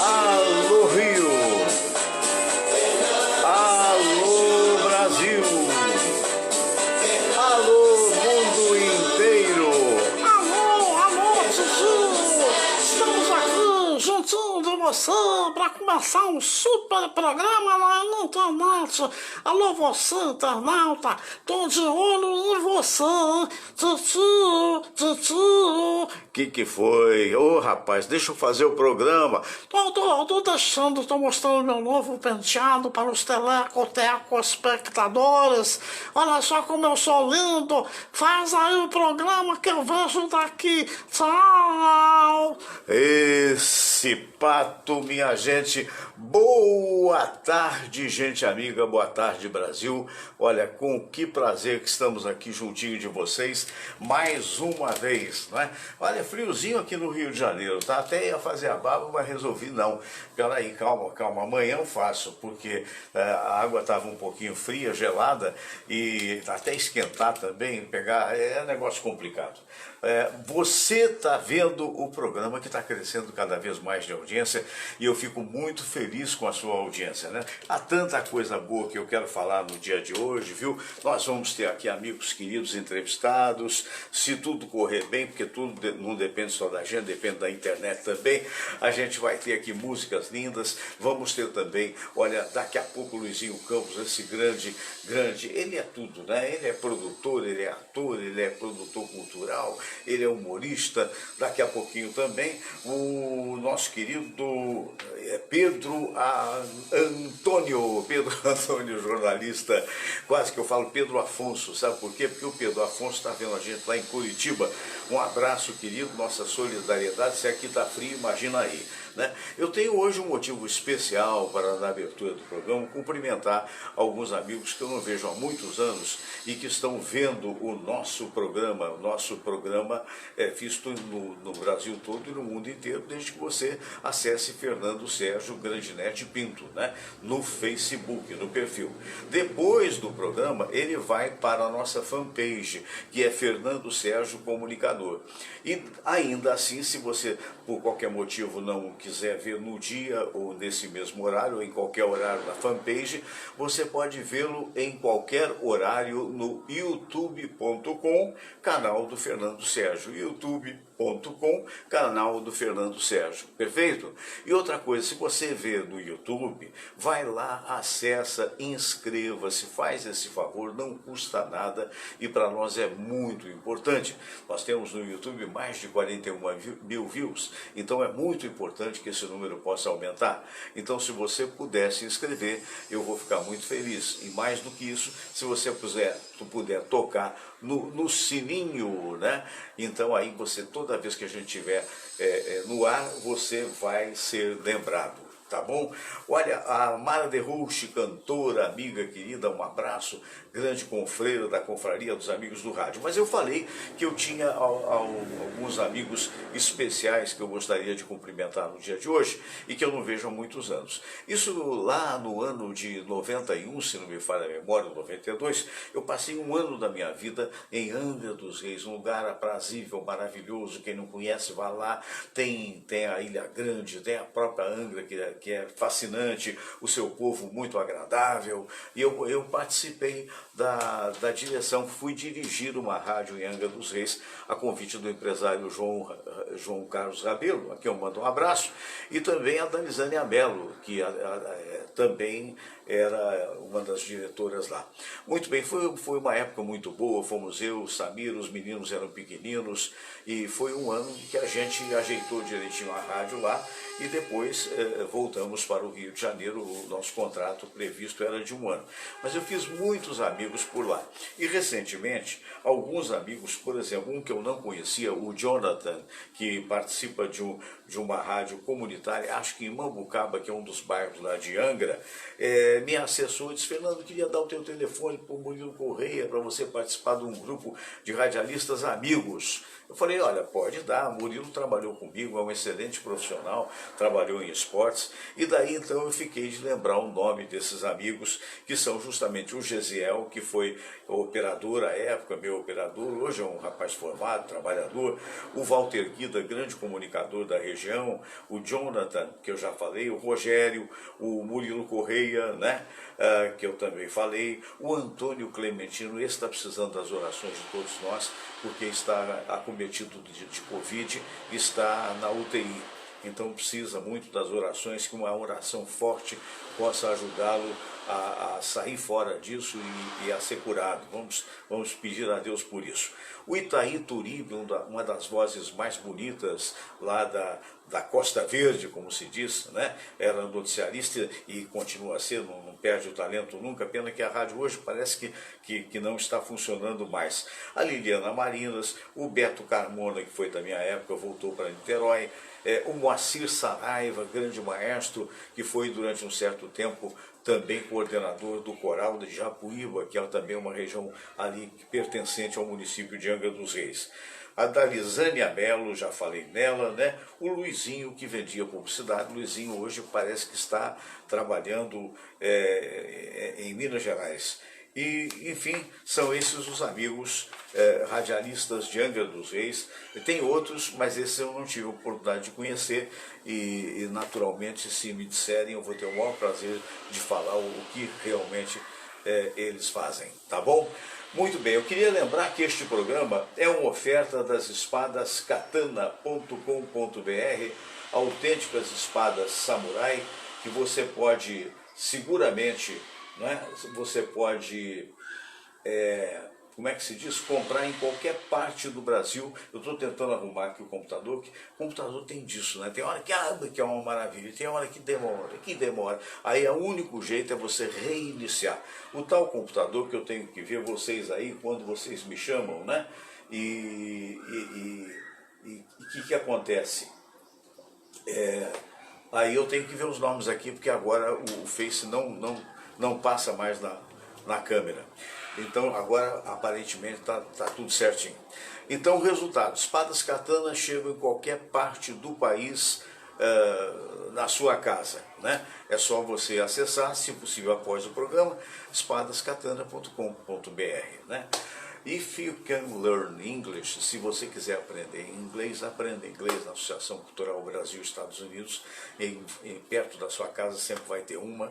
Alô Rio, alô Brasil, alô mundo inteiro. Alô, Titi! Estamos aqui juntinho de você para começar um super programa lá na internet. Alô, você, internauta, tô de olho em você, hein? Titi! Que foi? Ô rapaz, deixa eu fazer o programa. Tô deixando, tô mostrando meu novo penteado para os telespectadores. Olha só como eu sou lindo. Faz aí o programa que eu vejo daqui. Tchau. Esse pato, minha gente. Boa tarde, gente amiga. Boa tarde, Brasil. Olha, com que prazer que estamos aqui juntinho de vocês mais uma vez, né? Olha, friozinho aqui no Rio de Janeiro, tá? Até ia fazer a barba, mas resolvi não. Peraí, calma. Amanhã eu faço, porque a água estava um pouquinho fria, gelada, e até esquentar também, pegar, é um negócio complicado. Você está vendo o programa que está crescendo cada vez mais de audiência e eu fico muito feliz com a sua audiência, né? Há tanta coisa boa que eu quero falar no dia de hoje, viu? Nós vamos ter aqui amigos queridos entrevistados, se tudo correr bem, porque tudo não depende só da gente, depende da internet também. A gente vai ter aqui músicas lindas, vamos ter também, olha, daqui a pouco o Luizinho Campos, esse grande, ele é tudo, né? Ele é produtor, ele é ator, ele é produtor cultural, ele é humorista. Daqui a pouquinho também o nosso querido Pedro Antônio, jornalista, quase que eu falo Pedro Afonso, sabe por quê? Porque o Pedro Afonso está vendo a gente lá em Curitiba. Um abraço, querido, nossa solidariedade. Se aqui está frio, imagina aí, né? Eu tenho hoje um motivo especial para, na abertura do programa, cumprimentar alguns amigos que eu não vejo há muitos anos e que estão vendo o nosso programa. O nosso programa é visto no Brasil todo e no mundo inteiro, desde que você acesse Fernando Sérgio Grandinetti Pinto, né? No Facebook, no perfil. Depois do programa, ele vai para a nossa fanpage, que é Fernando Sérgio Comunicador. E ainda assim, se você, por qualquer motivo, não quiser ver no dia ou nesse mesmo horário, ou em qualquer horário da fanpage, você pode vê-lo em qualquer horário no youtube.com, canal do Fernando Sérgio, youtube.com, canal do Fernando Sérgio, perfeito? E outra coisa, se você vê no YouTube, vai lá, acessa, inscreva-se, faz esse favor, não custa nada e para nós é muito importante. Nós temos no YouTube mais de 41 mil views, então é muito importante que esse número possa aumentar. Então, se você puder se inscrever, eu vou ficar muito feliz. E mais do que isso, se você puder tocar no sininho, né? Então aí você, toda vez que a gente estiver no ar, você vai ser lembrado. Tá bom? Olha, a Mara de Rouche, cantora, amiga querida, um abraço, grande confreira da Confraria dos Amigos do Rádio. Mas eu falei que eu tinha alguns amigos especiais que eu gostaria de cumprimentar no dia de hoje e que eu não vejo há muitos anos. Isso lá no ano de 91, se não me falha a memória, 92, eu passei um ano da minha vida em Angra dos Reis, um lugar aprazível, maravilhoso. Quem não conhece, vá lá. Tem a Ilha Grande, tem a própria Angra, que é fascinante, o seu povo muito agradável. E eu participei da direção, fui dirigir uma rádio em Angra dos Reis, a convite do empresário João Carlos Rabelo, a quem eu mando um abraço, e também a Danizane Amelo, que também era uma das diretoras lá. Muito bem, foi uma época muito boa, fomos eu, o Samir, os meninos eram pequeninos, e foi um ano que a gente ajeitou direitinho a rádio lá, e depois voltamos para o Rio de Janeiro. O nosso contrato previsto era de um ano. Mas eu fiz muitos amigos por lá. E recentemente, alguns amigos, por exemplo, um que eu não conhecia, o Jonathan, que participa de uma rádio comunitária, acho que em Mambucaba, que é um dos bairros lá de Angra, me acessou e disse: Fernando, queria dar o teu telefone para o Murilo Correia, para você participar de um grupo de radialistas amigos. Eu falei: olha, pode dar, o Murilo trabalhou comigo, é um excelente profissional, trabalhou em esportes, e daí então eu fiquei de lembrar o nome desses amigos, que são justamente o Gesiel, que foi operador à época, meu operador, hoje é um rapaz formado, trabalhador, o Walter Guida, grande comunicador da região, o Jonathan, que eu já falei, o Rogério, o Murilo Correia, né? Que eu também falei, o Antônio Clementino, esse está precisando das orações de todos nós, porque está acometido de Covid, está na UTI. Então precisa muito das orações, que uma oração forte possa ajudá-lo a sair fora disso e a ser curado. Vamos pedir a Deus por isso. O Itaí Turibe, uma das vozes mais bonitas lá da Costa Verde, como se diz, né? Era noticiarista e continua a ser, não perde o talento nunca, pena que a rádio hoje parece que não está funcionando mais. A Liliana Marinas, o Beto Carmona, que foi da minha época, voltou para Niterói, o Moacir Saraiva, grande maestro, que foi durante um certo tempo também coordenador do coral de Japuíba, que é também uma região ali pertencente ao município de Angra dos Reis. A Darizânia Mello, já falei nela, né? O Luizinho, que vendia publicidade. O Luizinho hoje parece que está trabalhando em Minas Gerais. E, enfim, são esses os amigos radialistas de Angra dos Reis. Tem outros, mas esses eu não tive a oportunidade de conhecer e naturalmente, se me disserem, eu vou ter o maior prazer de falar o que realmente eles fazem, tá bom? Muito bem, eu queria lembrar que este programa é uma oferta das espadas katana.com.br, autênticas espadas samurai, que você pode seguramente, né, você pode, como é que se diz, comprar em qualquer parte do Brasil. Eu estou tentando arrumar aqui o computador, que o computador tem disso, né? Tem hora que abre, que é uma maravilha, tem hora que demora. Aí o único jeito é você reiniciar. O tal computador que eu tenho que ver vocês aí, quando vocês me chamam, né? E o que acontece? Aí eu tenho que ver os nomes aqui, porque agora o Face não passa mais na câmera. Então agora aparentemente está tudo certinho. Então o resultado, espadas katana chegam em qualquer parte do país na sua casa, né? É só você acessar, se possível após o programa, espadascatana.com.br, né? If you can learn English, se você quiser aprender inglês, aprenda inglês na Associação Cultural Brasil-Estados Unidos, perto da sua casa sempre vai ter uma,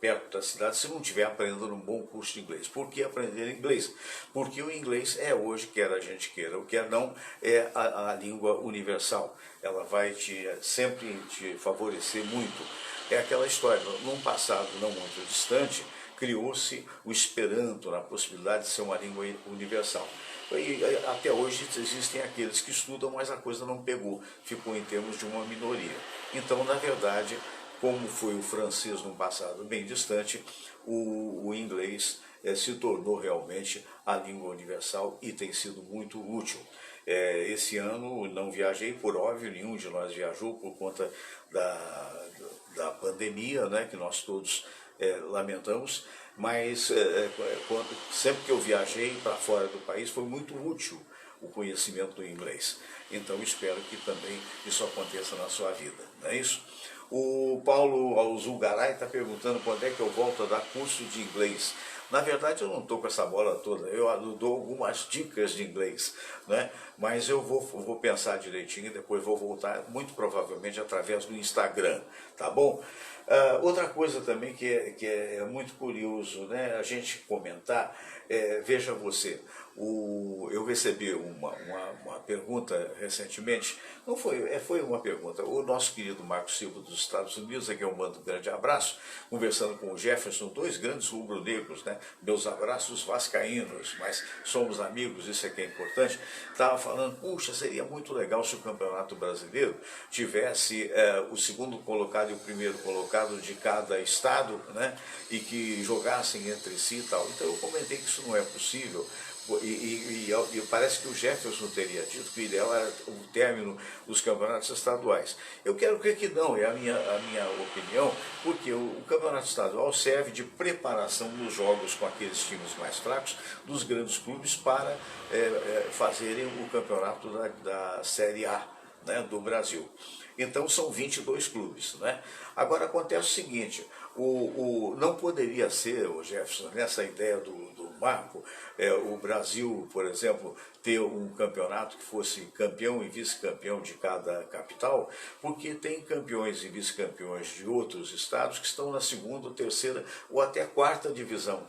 perto da cidade. Se não tiver, aprenda num bom curso de inglês. Por que aprender inglês? Porque o inglês é hoje, quer a gente queira ou quer não, é a língua universal. Ela vai sempre te favorecer muito. É aquela história, num passado não muito distante, criou-se o Esperanto, na possibilidade de ser uma língua universal. E até hoje existem aqueles que estudam, mas a coisa não pegou, ficou em termos de uma minoria. Então, na verdade, como foi o francês num passado bem distante, o inglês se tornou realmente a língua universal e tem sido muito útil. Esse ano não viajei, por óbvio, nenhum de nós viajou por conta da pandemia, né, que nós todos lamentamos, mas sempre que eu viajei para fora do país foi muito útil o conhecimento do inglês. Então espero que também isso aconteça na sua vida, não é isso? O Paulo Alzulgaray está perguntando quando é que eu volto a dar curso de inglês. Na verdade eu não estou com essa bola toda, eu dou algumas dicas de inglês, né? Mas eu vou pensar direitinho e depois vou voltar, muito provavelmente através do Instagram, tá bom? Outra coisa também que é muito curioso, né, a gente comentar, veja você, eu recebi uma pergunta recentemente, não foi uma pergunta, o nosso querido Marco Silva dos Estados Unidos, a quem eu mando um grande abraço, conversando com o Jefferson, dois grandes rubro-negros, né, meus abraços vascaínos, mas somos amigos, isso é que é importante, estava falando, puxa, seria muito legal se o Campeonato Brasileiro tivesse o segundo colocado e o primeiro colocado de cada estado, né, e que jogassem entre si e tal. Então eu comentei que isso não é possível, e parece que o Jefferson teria dito que o ideal era o término dos campeonatos estaduais. Eu quero crer que não, é a minha opinião, porque o campeonato estadual serve de preparação nos jogos com aqueles times mais fracos dos grandes clubes para fazerem o campeonato da Série A, né, do Brasil. Então são 22 clubes, né? Agora acontece o seguinte, não poderia ser, o Jefferson, nessa ideia do Marco, o Brasil, por exemplo, ter um campeonato que fosse campeão e vice-campeão de cada capital, porque tem campeões e vice-campeões de outros estados que estão na segunda, terceira ou até quarta divisão.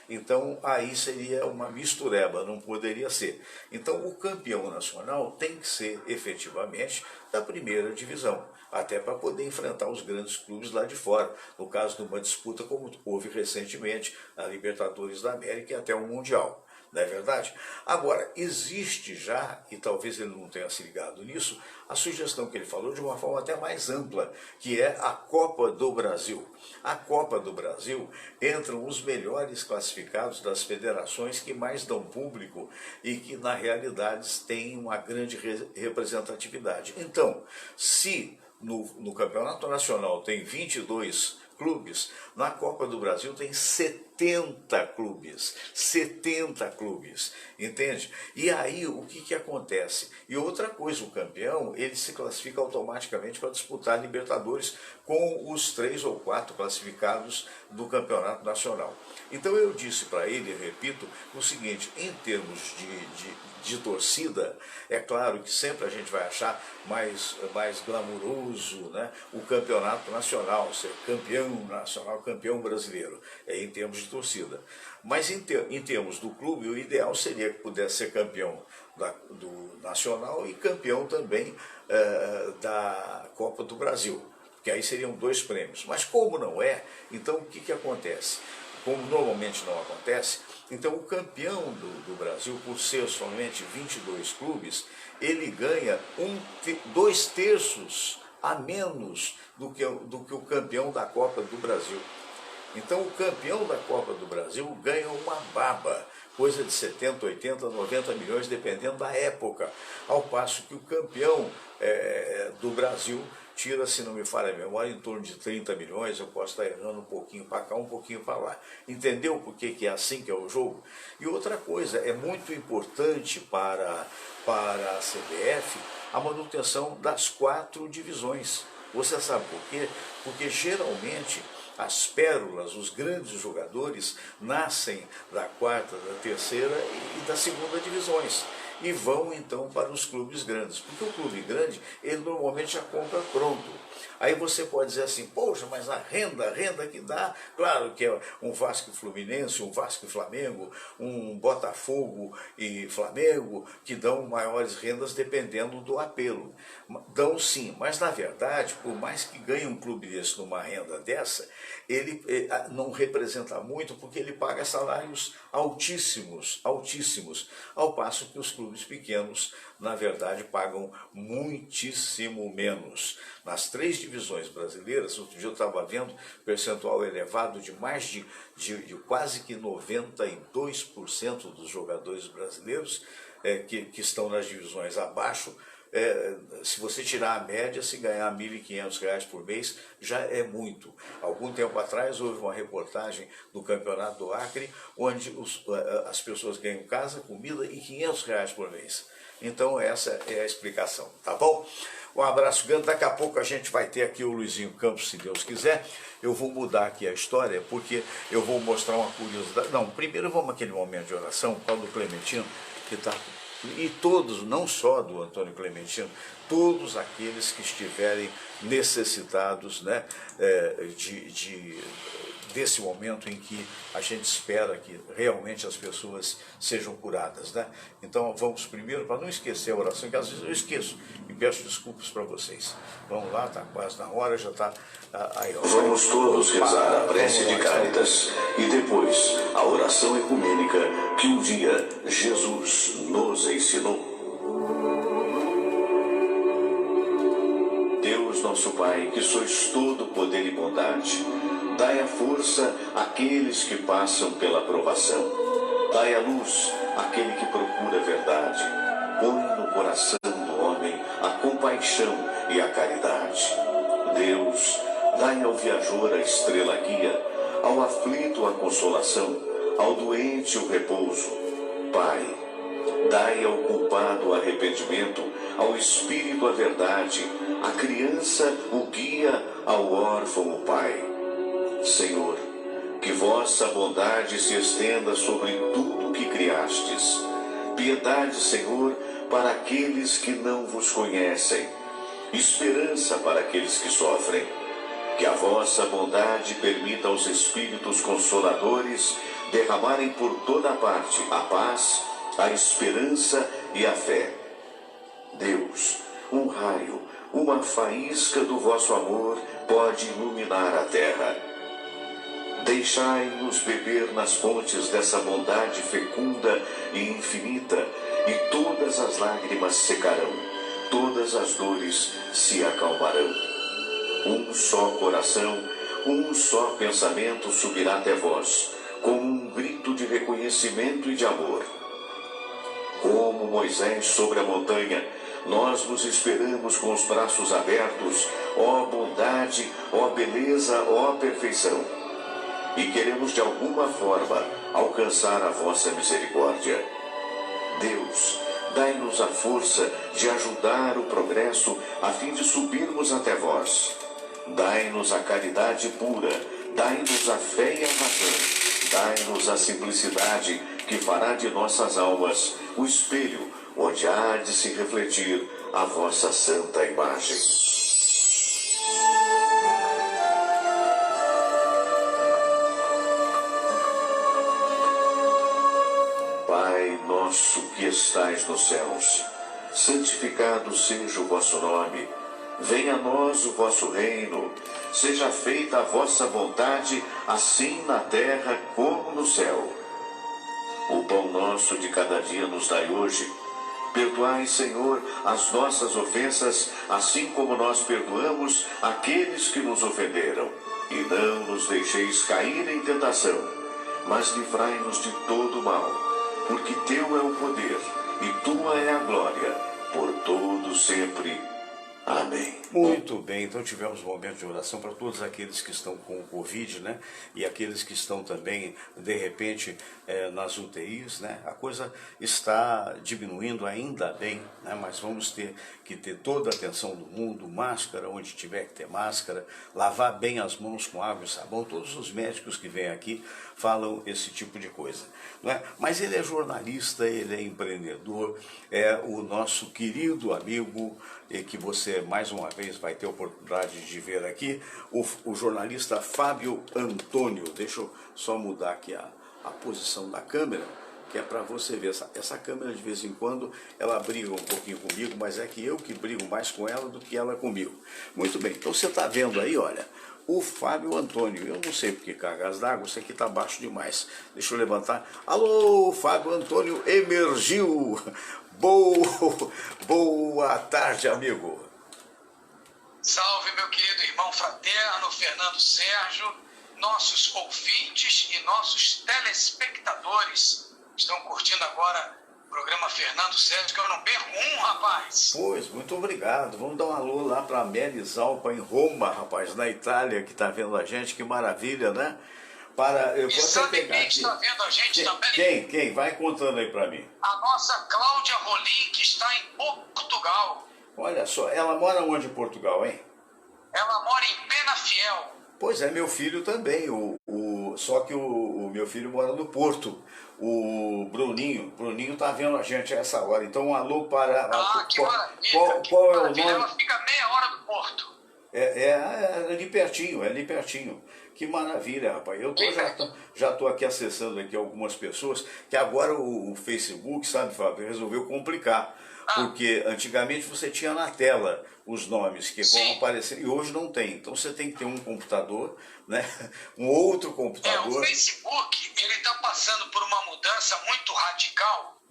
Então, aí seria uma mistureba, não poderia ser. Então, o campeão nacional tem que ser, efetivamente, da primeira divisão, até para poder enfrentar os grandes clubes lá de fora, no caso de uma disputa como houve recentemente a Libertadores da América e até o Mundial. Não é verdade? Agora, existe já, e talvez ele não tenha se ligado nisso, a sugestão que ele falou de uma forma até mais ampla, que é a Copa do Brasil. A Copa do Brasil entram os melhores classificados das federações que mais dão público e que, na realidade, têm uma grande representatividade. Então, se no Campeonato Nacional tem 22 clubes, na Copa do Brasil tem 70 clubes, 70 clubes, entende? E aí o que acontece? E outra coisa, o campeão, ele se classifica automaticamente para disputar a Libertadores com os 3 ou 4 classificados do Campeonato Nacional. Então eu disse para ele, repito, o seguinte, em termos de torcida, é claro que sempre a gente vai achar mais glamuroso, né, o campeonato nacional, ser campeão nacional, campeão brasileiro, em termos de torcida. Mas em termos do clube, o ideal seria que pudesse ser campeão do nacional e campeão também da Copa do Brasil, que aí seriam 2 prêmios. Mas como não é, então o que acontece? Como normalmente não acontece, então o campeão do Brasil, por ser somente 22 clubes, ele ganha 2/3 a menos do que o campeão da Copa do Brasil. Então o campeão da Copa do Brasil ganha uma baba, coisa de 70, 80, 90 milhões, dependendo da época, ao passo que o campeão do Brasil tira, se não me falha a memória, em torno de 30 milhões, eu posso estar errando um pouquinho para cá, um pouquinho para lá. Entendeu por que é assim que é o jogo? E outra coisa, é muito importante para a CBF a manutenção das 4 divisões. Você sabe por quê? Porque geralmente as pérolas, os grandes jogadores, nascem da 4ª, da 3ª e da 2ª divisões. E vão então para os clubes grandes, porque o clube grande, ele normalmente já compra pronto. Aí você pode dizer assim, poxa, mas a renda que dá, claro que é um Vasco e Fluminense, um Vasco e Flamengo, um Botafogo e Flamengo, que dão maiores rendas dependendo do apelo. Dão sim, mas na verdade, por mais que ganhe um clube desse numa renda dessa, ele não representa muito porque ele paga salários altíssimos, ao passo que os clubes pequenos, na verdade, pagam muitíssimo menos. Nas 3 divisões brasileiras, outro dia eu estava vendo percentual elevado de mais de quase que 92% dos jogadores brasileiros que estão nas divisões abaixo. Se você tirar a média, se ganhar R$ 1.500 por mês, já é muito. Algum tempo atrás houve uma reportagem do Campeonato do Acre, onde as pessoas ganham casa, comida e R$ 500 por mês. Então essa é a explicação, tá bom? Um abraço grande, daqui a pouco a gente vai ter aqui o Luizinho Campos, se Deus quiser. Eu vou mudar aqui a história, porque eu vou mostrar uma curiosidade. Não, primeiro vamos àquele momento de oração, Paulo Clementino, que está... E todos, não só do Antônio Clementino, todos aqueles que estiverem necessitados, né, desse momento em que a gente espera que realmente as pessoas sejam curadas, né? Então vamos primeiro, para não esquecer a oração, que às vezes eu esqueço, e peço desculpas para vocês. Vamos lá, está quase na hora, já está aí. Vamos todos rezar a prece de Cáritas e depois a oração ecumênica que um dia Jesus nos ensinou. Deus nosso Pai, que sois todo poder e bondade, dai a força àqueles que passam pela provação. Dai a luz àquele que procura a verdade. Põe no coração do homem a compaixão e a caridade. Deus, dai ao viajor a estrela guia, ao aflito a consolação, ao doente o repouso. Pai, dai ao culpado ao arrependimento, ao espírito a verdade, a criança o guia, ao órfão o pai. Senhor, que vossa bondade se estenda sobre tudo o que criastes. Piedade, Senhor, para aqueles que não vos conhecem. Esperança para aqueles que sofrem. Que a vossa bondade permita aos Espíritos Consoladores derramarem por toda parte a paz, a esperança e a fé. Deus, um raio, uma faísca do vosso amor pode iluminar a terra. Deixai-nos beber nas fontes dessa bondade fecunda e infinita, e todas as lágrimas secarão, todas as dores se acalmarão. Um só coração, um só pensamento subirá até vós, como um grito de reconhecimento e de amor. Como Moisés sobre a montanha, nós vos esperamos com os braços abertos, ó bondade, ó beleza, ó perfeição. E queremos de alguma forma alcançar a vossa misericórdia. Deus, dai-nos a força de ajudar o progresso a fim de subirmos até vós. Dai-nos a caridade pura, dai-nos a fé e a razão, dai-nos a simplicidade que fará de nossas almas o espelho onde há de se refletir a vossa santa imagem. Pai nosso que estais nos céus, santificado seja o vosso nome. Venha a nós o vosso reino. Seja feita a vossa vontade, assim na terra como no céu. O pão nosso de cada dia nos dai hoje. Perdoai, Senhor, as nossas ofensas, assim como nós perdoamos aqueles que nos ofenderam. E não nos deixeis cair em tentação, mas livrai-nos de todo mal, porque teu é o poder e tua é a glória, por todo sempre. Amém. Muito bem, então tivemos um momento de oração para todos aqueles que estão com o Covid, né? E aqueles que estão também, de repente, nas UTIs, né? A coisa está diminuindo ainda bem, né? Mas vamos ter que ter toda a atenção do mundo, máscara onde tiver que ter máscara, lavar bem as mãos com água e sabão. Todos os médicos que vêm aqui falam esse tipo de coisa, não é? Mas ele é jornalista, ele é empreendedor, é o nosso querido amigo, e que você mais uma vez vai ter a oportunidade de ver aqui, o jornalista Fábio Antônio. Deixa eu só mudar aqui a posição da câmera, que é para você ver. Essa câmera de vez em quando ela briga um pouquinho comigo, mas é que eu que brigo mais com ela do que ela comigo. Muito bem, então você está vendo aí, olha, o Fábio Antônio. Eu não sei porque cargas d'água, isso aqui está baixo demais. Deixa eu levantar. Alô, Fábio Antônio emergiu. Boa tarde, amigo. Salve, meu querido irmão fraterno Fernando Sérgio, nossos ouvintes e nossos telespectadores estão curtindo agora o programa Fernando Sérgio, que eu não perco um, rapaz. Pois, muito obrigado. Vamos dar um alô lá para a Merizalpa, em Roma, rapaz, na Itália, que está vendo a gente. Que maravilha, né? E sabe quem está vendo a gente também? Quem? Vai contando aí para mim. A nossa Cláudia Rolim, que está em Portugal. Olha só, ela mora onde em Portugal, hein? Ela mora em Penafiel. Pois é, meu filho também. Só que o meu filho mora no Porto. O Bruninho tá vendo a gente a essa hora. Então um alô para... Que maravilha. Qual é o nome? Ela fica meia hora do Porto. É ali pertinho. Que maravilha, rapaz. Eu já estou aqui acessando aqui algumas pessoas, que agora o Facebook, sabe, Fábio, resolveu complicar. Porque antigamente você tinha na tela os nomes que vão aparecer, e hoje não tem. Então você tem que ter um computador, né? Um outro computador. O Facebook, ele está passando por uma mudança muito radical,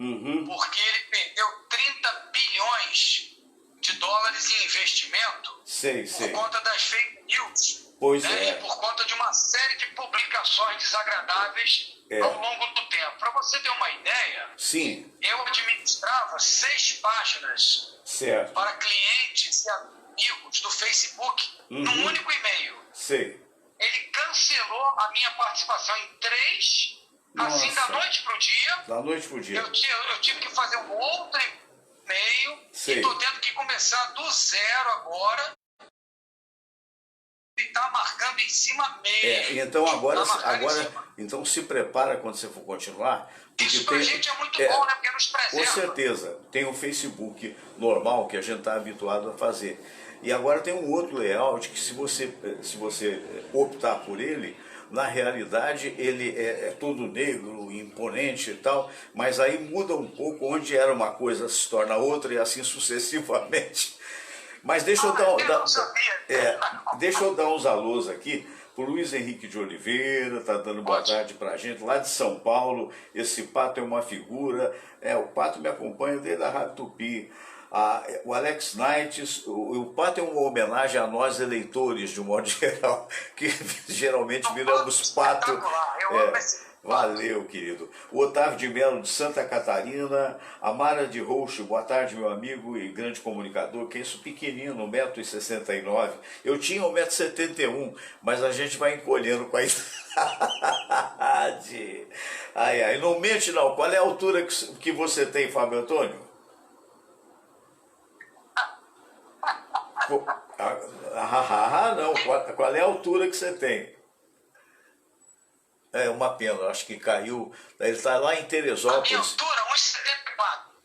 porque ele perdeu 30 bilhões de dólares em investimento por conta das fake news. Pois E por conta de uma série de publicações desagradáveis ao longo do tempo. Para você ter uma ideia, eu administrava 6 páginas para clientes e amigos do Facebook num único e-mail. Ele cancelou a minha participação em 3, assim, da noite para o dia. Da noite para o dia. Eu tive que fazer um outro meio, e estou tendo que começar do zero agora. E está marcando em cima mesmo. Então então se prepara quando você for continuar. Isso pra gente é muito bom, né? Porque nos preserva. Com certeza. Tem o Facebook normal que a gente está habituado a fazer. E agora tem um outro layout que se você optar por ele, na realidade ele é todo negro, imponente e tal, mas aí muda um pouco, onde era uma coisa se torna outra e assim sucessivamente. Mas deixa eu dar uns alôs aqui pro Luiz Henrique de Oliveira, tá dando boa tarde pra gente, lá de São Paulo. Esse Pato é uma figura, o Pato me acompanha desde a Rádio Tupi. O Alex Knights, o Pato é uma homenagem a nós eleitores, de um modo geral, que geralmente viramos Pato. Eu amo esse Valeu, querido. O Otávio de Melo, de Santa Catarina. A Mara de Roxo, boa tarde, meu amigo e grande comunicador. Que isso, pequenino, 1,69 m. Eu tinha 1,71 m, mas a gente vai encolhendo com a idade. Ai, não mente não. Qual é a altura que você tem, Fábio Antônio? Não. Qual é a altura que você tem? É uma pena, acho que caiu. Ele está lá em Teresópolis. A minha altura,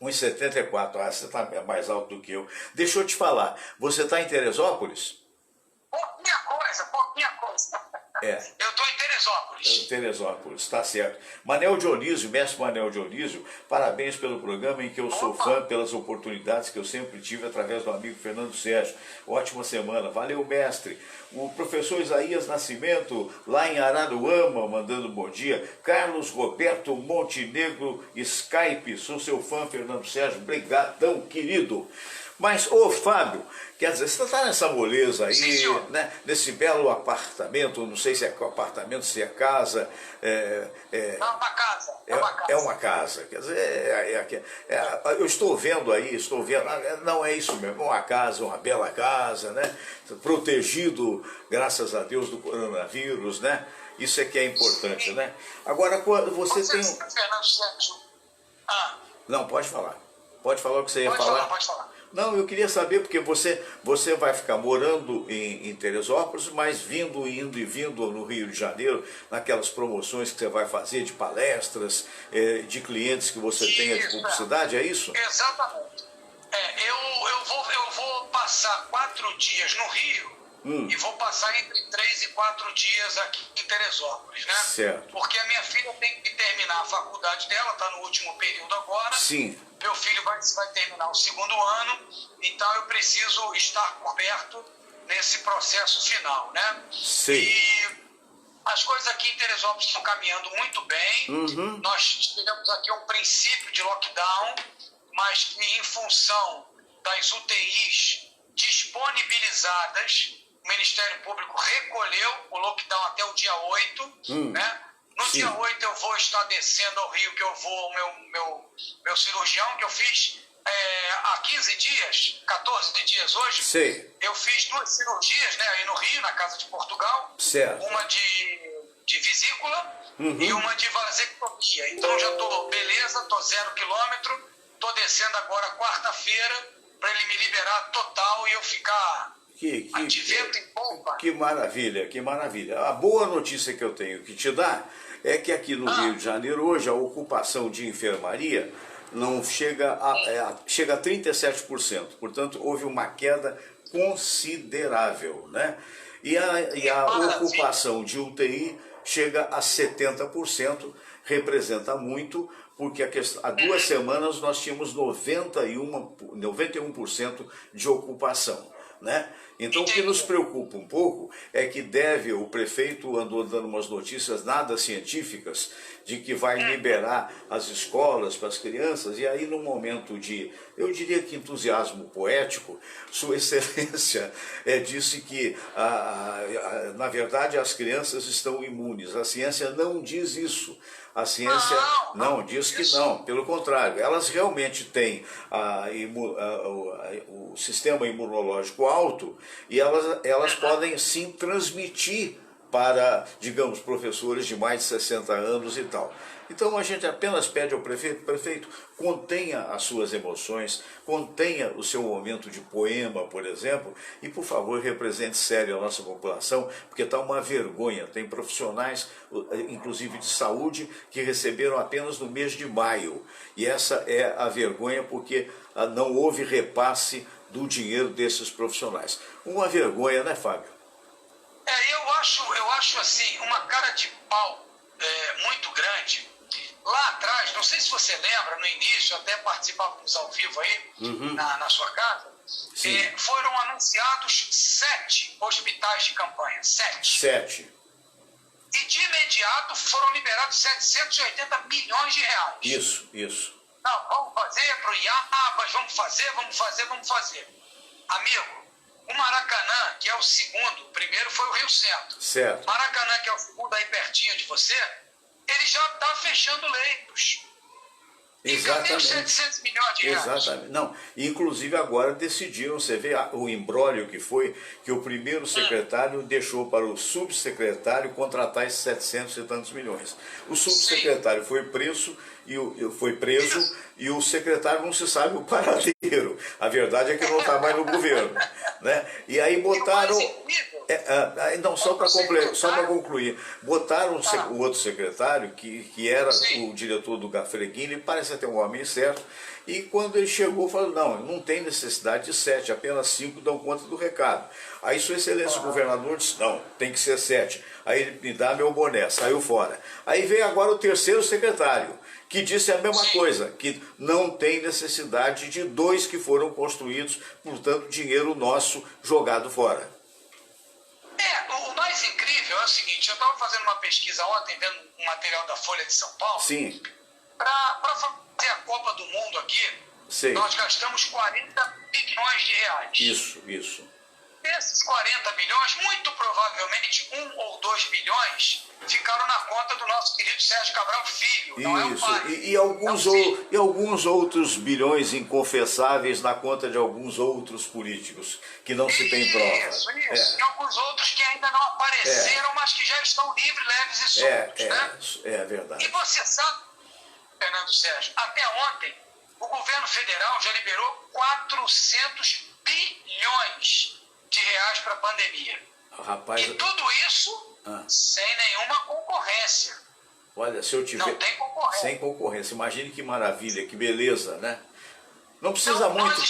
1,74. 1,74. Você está mais alto do que eu. Deixa eu te falar, você está em Teresópolis? Pouquinha coisa. Eu estou em Teresópolis. Teresópolis, tá certo. Manel Dionísio, mestre Manel Dionísio, parabéns pelo programa em que eu sou fã, pelas oportunidades que eu sempre tive através do amigo Fernando Sérgio. Ótima semana, valeu mestre. O professor Isaías Nascimento, lá em Araruama, mandando bom dia. Carlos Roberto Montenegro, Skype, sou seu fã, Fernando Sérgio, brigadão, querido. Mas, Fábio, quer dizer, você está nessa moleza aí, sim, né? Nesse belo apartamento, não sei se é apartamento, se é casa. É uma casa. É uma casa, quer dizer, eu estou vendo aí, não é isso mesmo, uma casa, uma bela casa, né? Protegido, graças a Deus, do coronavírus, né? Isso é que é importante, né? Agora, quando você tem... Fernando Sérgio. Não, pode falar o que você ia falar. Pode falar. Não, eu queria saber, porque você vai ficar morando em Teresópolis, mas indo e vindo no Rio de Janeiro, naquelas promoções que você vai fazer de palestras, de clientes que você tenha de publicidade, é isso? Exatamente. Eu vou passar 4 dias no Rio e vou passar entre 3 e 4 dias aqui em Teresópolis, né? Certo. Porque a minha filha tem que terminar a faculdade dela, está no último período agora. Sim. Meu filho vai terminar o 2º ano, então eu preciso estar por perto nesse processo final, né? Sim. E as coisas aqui em Teresópolis estão caminhando muito bem. Nós tivemos aqui um princípio de lockdown, mas que em função das UTIs disponibilizadas, o Ministério Público recolheu o lockdown até o dia 8, né? No dia 8 eu vou estar descendo ao Rio, que eu vou, meu cirurgião, que eu fiz há 15 dias, 14 dias hoje. Sei. Eu fiz 2 cirurgias, né, aí no Rio, na Casa de Portugal. Certo. Uma de vesícula e uma de vasectomia. Então já estou beleza, estou 0 km, estou descendo agora quarta-feira para ele me liberar total e eu ficar... de vento em polpa. Que maravilha, que maravilha. A boa notícia que eu tenho que te dar é que aqui no Rio de Janeiro, hoje, a ocupação de enfermaria não chega a 37%. Portanto, houve uma queda considerável, né? E a ocupação de UTI chega a 70%, representa muito, porque há 2 semanas nós tínhamos 91% de ocupação, né? Então o que nos preocupa um pouco é que o prefeito andou dando umas notícias nada científicas de que vai liberar as escolas para as crianças, e aí num momento de, eu diria que entusiasmo poético, Sua Excelência disse que na verdade as crianças estão imunes. A ciência não diz isso. A ciência não diz que não, pelo contrário, elas realmente têm o sistema imunológico alto e elas podem sim transmitir para, digamos, professores de mais de 60 anos e tal. Então a gente apenas pede ao prefeito, contenha as suas emoções, contenha o seu momento de poema, por exemplo, e por favor represente sério a nossa população, porque está uma vergonha. Tem profissionais, inclusive de saúde, que receberam apenas no mês de maio. E essa é a vergonha, porque não houve repasse do dinheiro desses profissionais. Uma vergonha, né, Fábio? Eu acho assim, uma cara de pau muito grande. Lá atrás, não sei se você lembra, no início, até participávamos ao vivo aí, na sua casa, foram anunciados 7 hospitais de campanha. 7. E de imediato foram liberados 780 milhões de reais. Isso. Não, vamos fazer para o IABAS, vamos fazer. Amigo, o Maracanã, que é o segundo, o primeiro foi o Rio Centro. Certo. Maracanã, que é o segundo aí pertinho de você, ele já está fechando leitos. Exatamente. E cadê os 700 milhões de reais? Exatamente. Não, inclusive agora decidiram, você vê o imbróglio que foi, que o primeiro secretário deixou para o subsecretário contratar esses 700 e tantos milhões. O subsecretário foi preso e o secretário não se sabe o paradeiro. A verdade é que não está mais no governo. Né? E aí botaram... não, só para concluir, botaram o outro secretário, que era o diretor do Gafreguini, parece até um homem certo, e quando ele chegou, falou, não tem necessidade de 7, apenas 5 dão conta do recado. Aí Sua Excelência o Governador disse, não, tem que ser 7. Aí ele me dá meu boné, saiu fora. Aí veio agora o terceiro secretário, que disse a mesma coisa, que não tem necessidade de 2 que foram construídos, portanto, dinheiro nosso jogado fora. O mais incrível é o seguinte, eu estava fazendo uma pesquisa ontem, vendo um material da Folha de São Paulo, para fazer a Copa do Mundo aqui, nós gastamos 40 bilhões de reais. Isso. Desses 40 bilhões, muito provavelmente 1 ou 2 bilhões ficaram na conta do nosso querido Sérgio Cabral Filho, não é o pai. E alguns outros bilhões inconfessáveis na conta de alguns outros políticos, que não se tem prova. Isso. E alguns outros que ainda não apareceram, mas que já estão livres, leves e soltos. Né? É verdade. E você sabe, Fernando Sérgio, até ontem, o governo federal já liberou 400 bilhões de reais para a pandemia. Rapaz, e tudo isso sem nenhuma concorrência. Olha, se eu tiver... Não tem concorrência. Sem concorrência. Imagine que maravilha, que beleza, né? Não precisa muito.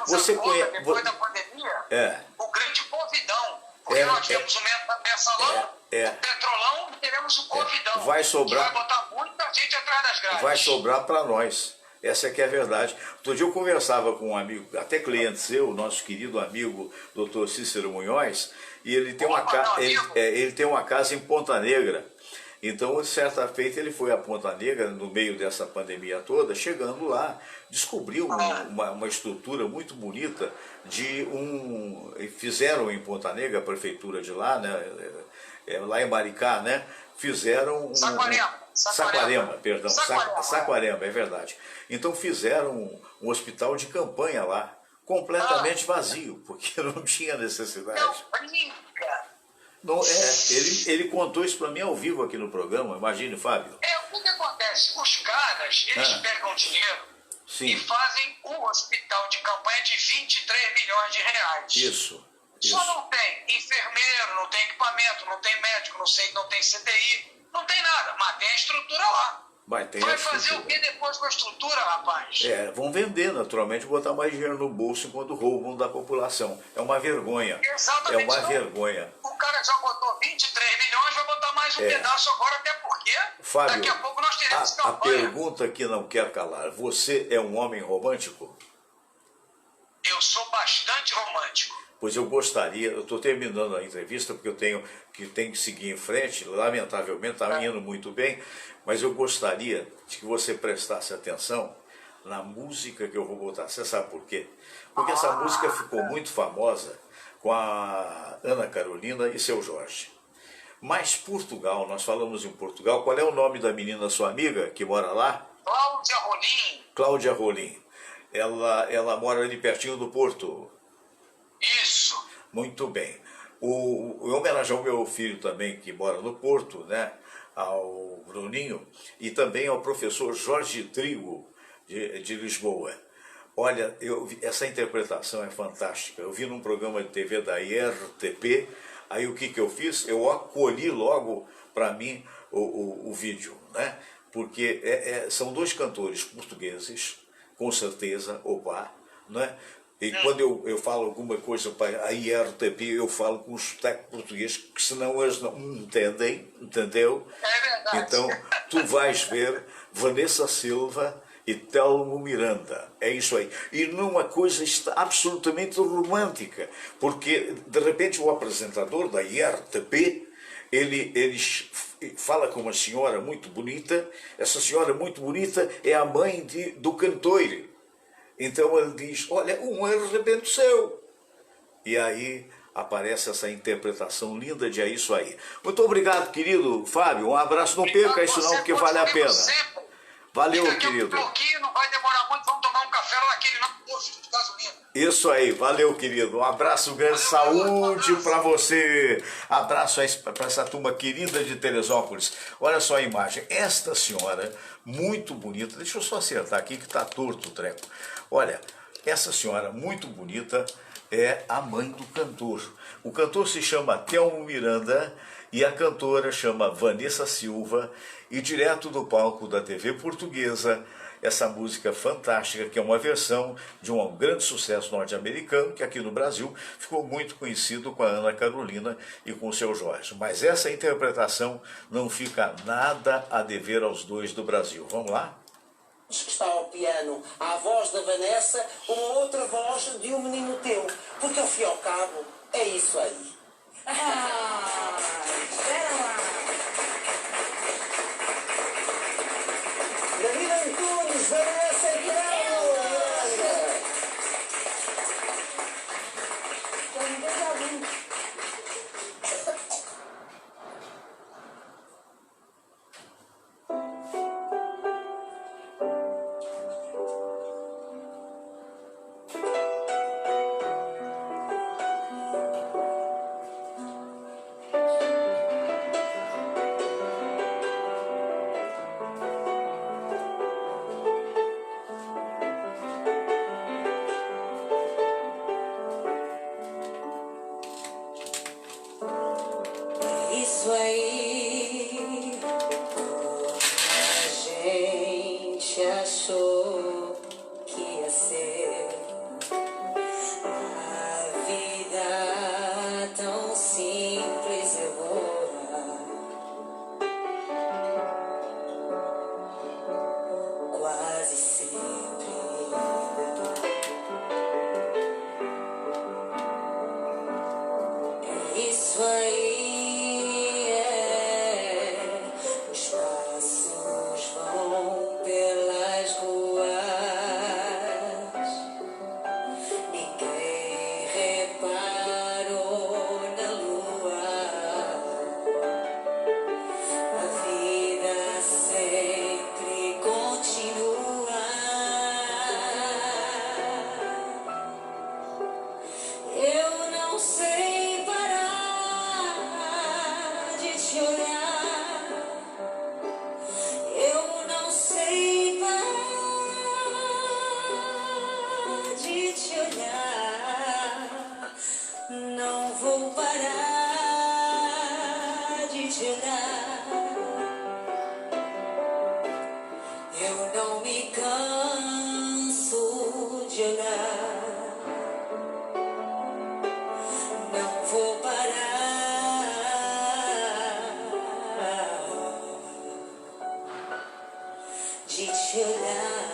Você conhece... Depois da pandemia, o grande Covidão. Porque nós temos o mensalão, o petrolão, e teremos o Covidão. Vai sobrar. Que vai botar muita gente atrás das grades. Vai sobrar para nós. Essa que é a verdade. Outro dia eu conversava com um amigo, até cliente seu, nosso querido amigo Dr. Cícero Munhoz, e ele tem ele tem uma casa em Ponta Negra. Então, certa feita, ele foi a Ponta Negra, no meio dessa pandemia toda, chegando lá, descobriu uma estrutura muito bonita fizeram em Ponta Negra, a prefeitura de lá, né, lá em Maricá, né, fizeram Saquarema, é verdade. Então fizeram um hospital de campanha lá, completamente vazio, porque não tinha necessidade. Não, ele contou isso para mim ao vivo aqui no programa, imagine, Fábio. O que acontece? Os caras, eles pegam dinheiro e fazem um hospital de campanha de 23 milhões de reais. Isso. Só não tem enfermeiro, não tem equipamento, não tem médico, não tem CTI, não tem nada, mas tem a estrutura lá. Vai fazer o que depois com a estrutura, rapaz? Vão vender, naturalmente, botar mais dinheiro no bolso enquanto roubam da população. É uma vergonha. Exatamente. É uma vergonha. O cara já botou 23 milhões, vai botar mais um pedaço agora, até porque Fábio, daqui a pouco nós teremos campanha. A pergunta que não quer calar, você é um homem romântico? Eu sou bastante romântico. Pois eu gostaria, eu estou terminando a entrevista porque eu tenho que seguir em frente, lamentavelmente está indo muito bem, mas eu gostaria de que você prestasse atenção na música que eu vou botar. Você sabe por quê? Porque essa música ficou muito famosa com a Ana Carolina e seu Jorge. Mas Portugal, nós falamos em Portugal, qual é o nome da menina sua amiga que mora lá? Cláudia Rolim. Cláudia Rolim. Ela mora ali pertinho do Porto. Isso. Muito bem. Em homenagem ao meu filho também, que mora no Porto, né? Ao Bruninho, e também ao professor Jorge Trigo, de Lisboa. Olha, essa interpretação é fantástica. Eu vi num programa de TV da IRTP, aí o que eu fiz? Eu acolhi logo para mim o vídeo, né? Porque são dois cantores portugueses, com certeza, né? E quando eu falo alguma coisa para a IRTP, eu falo com os sotaque português, que senão eles não entendem, entendeu? É verdade. Então, tu vais ver Vanessa Silva e Telmo Miranda, é isso aí. E numa coisa absolutamente romântica, porque de repente o apresentador da IRTP, ele fala com uma senhora muito bonita, essa senhora muito bonita é a mãe do cantor. Então ele diz, olha, um erro de repente seu. E aí aparece essa interpretação linda de É Isso Aí. Muito obrigado, querido Fábio. Um abraço, não perca isso não, porque vale a pena. Valeu, querido. Não vai demorar muito, vamos tomar um café lá naquele posto de gasolina. Isso aí, valeu, querido. Um abraço, grande saúde para você. Abraço para essa turma querida de Teresópolis. Olha só a imagem. Esta senhora, muito bonita, deixa eu só acertar aqui que está torto o treco. Olha, essa senhora muito bonita é a mãe do cantor. O cantor se chama Telmo Miranda e a cantora chama Vanessa Silva, e direto do palco da TV portuguesa, essa música fantástica, que é uma versão de um grande sucesso norte-americano, que aqui no Brasil ficou muito conhecido com a Ana Carolina e com o seu Jorge. Mas essa interpretação não fica nada a dever aos dois do Brasil. Vamos lá? Que está ao piano, à voz da Vanessa, uma outra voz de um menino teu, porque ao fim e ao cabo é isso aí. Espera lá. David Antunes, Vanessa e isso aí, a gente achou que ia ser a vida tão simples e boa, quase sempre. É isso aí. Não vou parar de te olhar. Eu não me canso de olhar. Não vou parar de te olhar.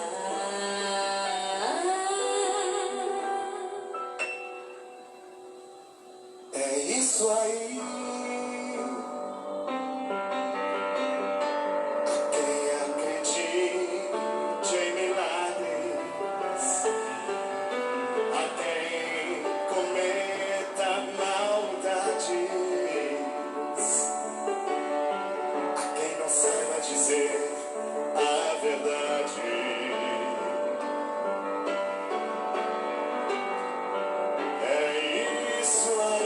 É isso aí. Quem acredita em milagres, a quem cometa maldades, a quem não saiba dizer a verdade. É isso aí.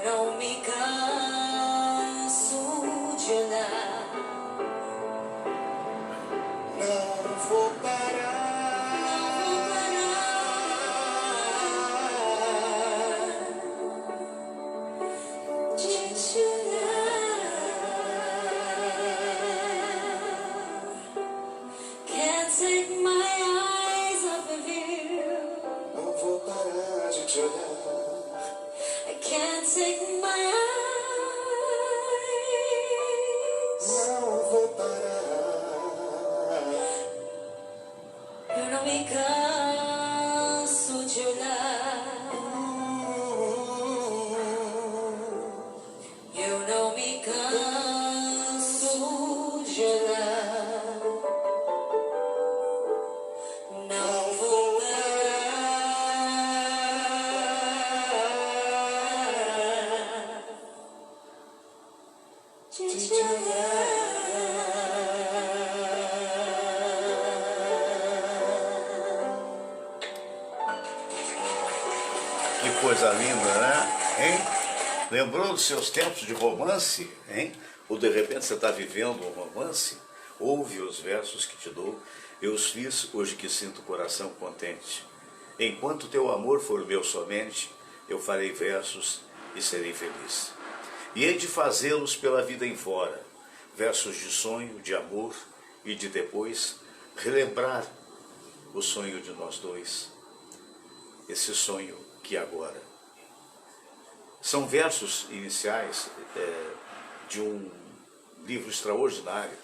não me canso de olhar. Não vou parar, de te olhar. Can't take my eyes off of you. Não vou parar de te olhar. I can't take my eyes. Não vou parar. Eu não me canso de olhar. Eu não me canso de olhar. Não vou parar de te olhar. Que coisa linda, né? Hein? Lembrou dos seus tempos de romance, hein? Ou de repente você está vivendo um romance? Ouve os versos que te dou, eu os fiz hoje que sinto o coração contente. Enquanto teu amor for meu somente, eu farei versos e serei feliz. E hei de fazê-los pela vida em fora, versos de sonho, de amor e de depois relembrar o sonho de nós dois, esse sonho que agora. São versos iniciais de um livro extraordinário,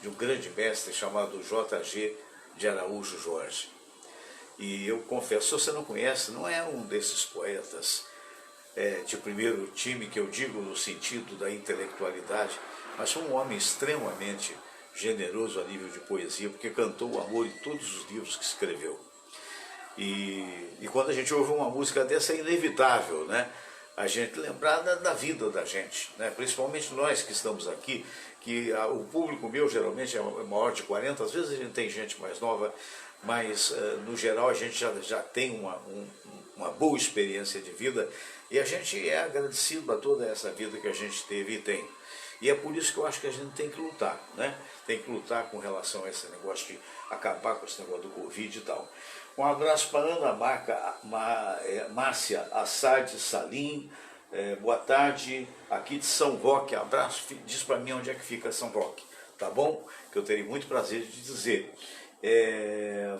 de um grande mestre chamado J.G. de Araújo Jorge. E eu confesso, se você não conhece, não é um desses poetas de primeiro time, que eu digo no sentido da intelectualidade, mas foi um homem extremamente generoso a nível de poesia, porque cantou o amor em todos os livros que escreveu. E quando a gente ouve uma música dessa, é inevitável, né? A gente lembrar da vida da gente, né? Principalmente nós que estamos aqui, que o público meu geralmente é maior de 40, às vezes a gente tem gente mais nova, mas no geral a gente já tem uma boa experiência de vida e a gente é agradecido a toda essa vida que a gente teve e tem. E é por isso que eu acho que a gente tem que lutar, né? Tem que lutar com relação a esse negócio de acabar com esse negócio do Covid e tal. Um abraço para Ana Márcia Assad Salim, boa tarde, aqui de São Roque, abraço, diz para mim onde é que fica São Roque, tá bom? Que eu terei muito prazer de dizer.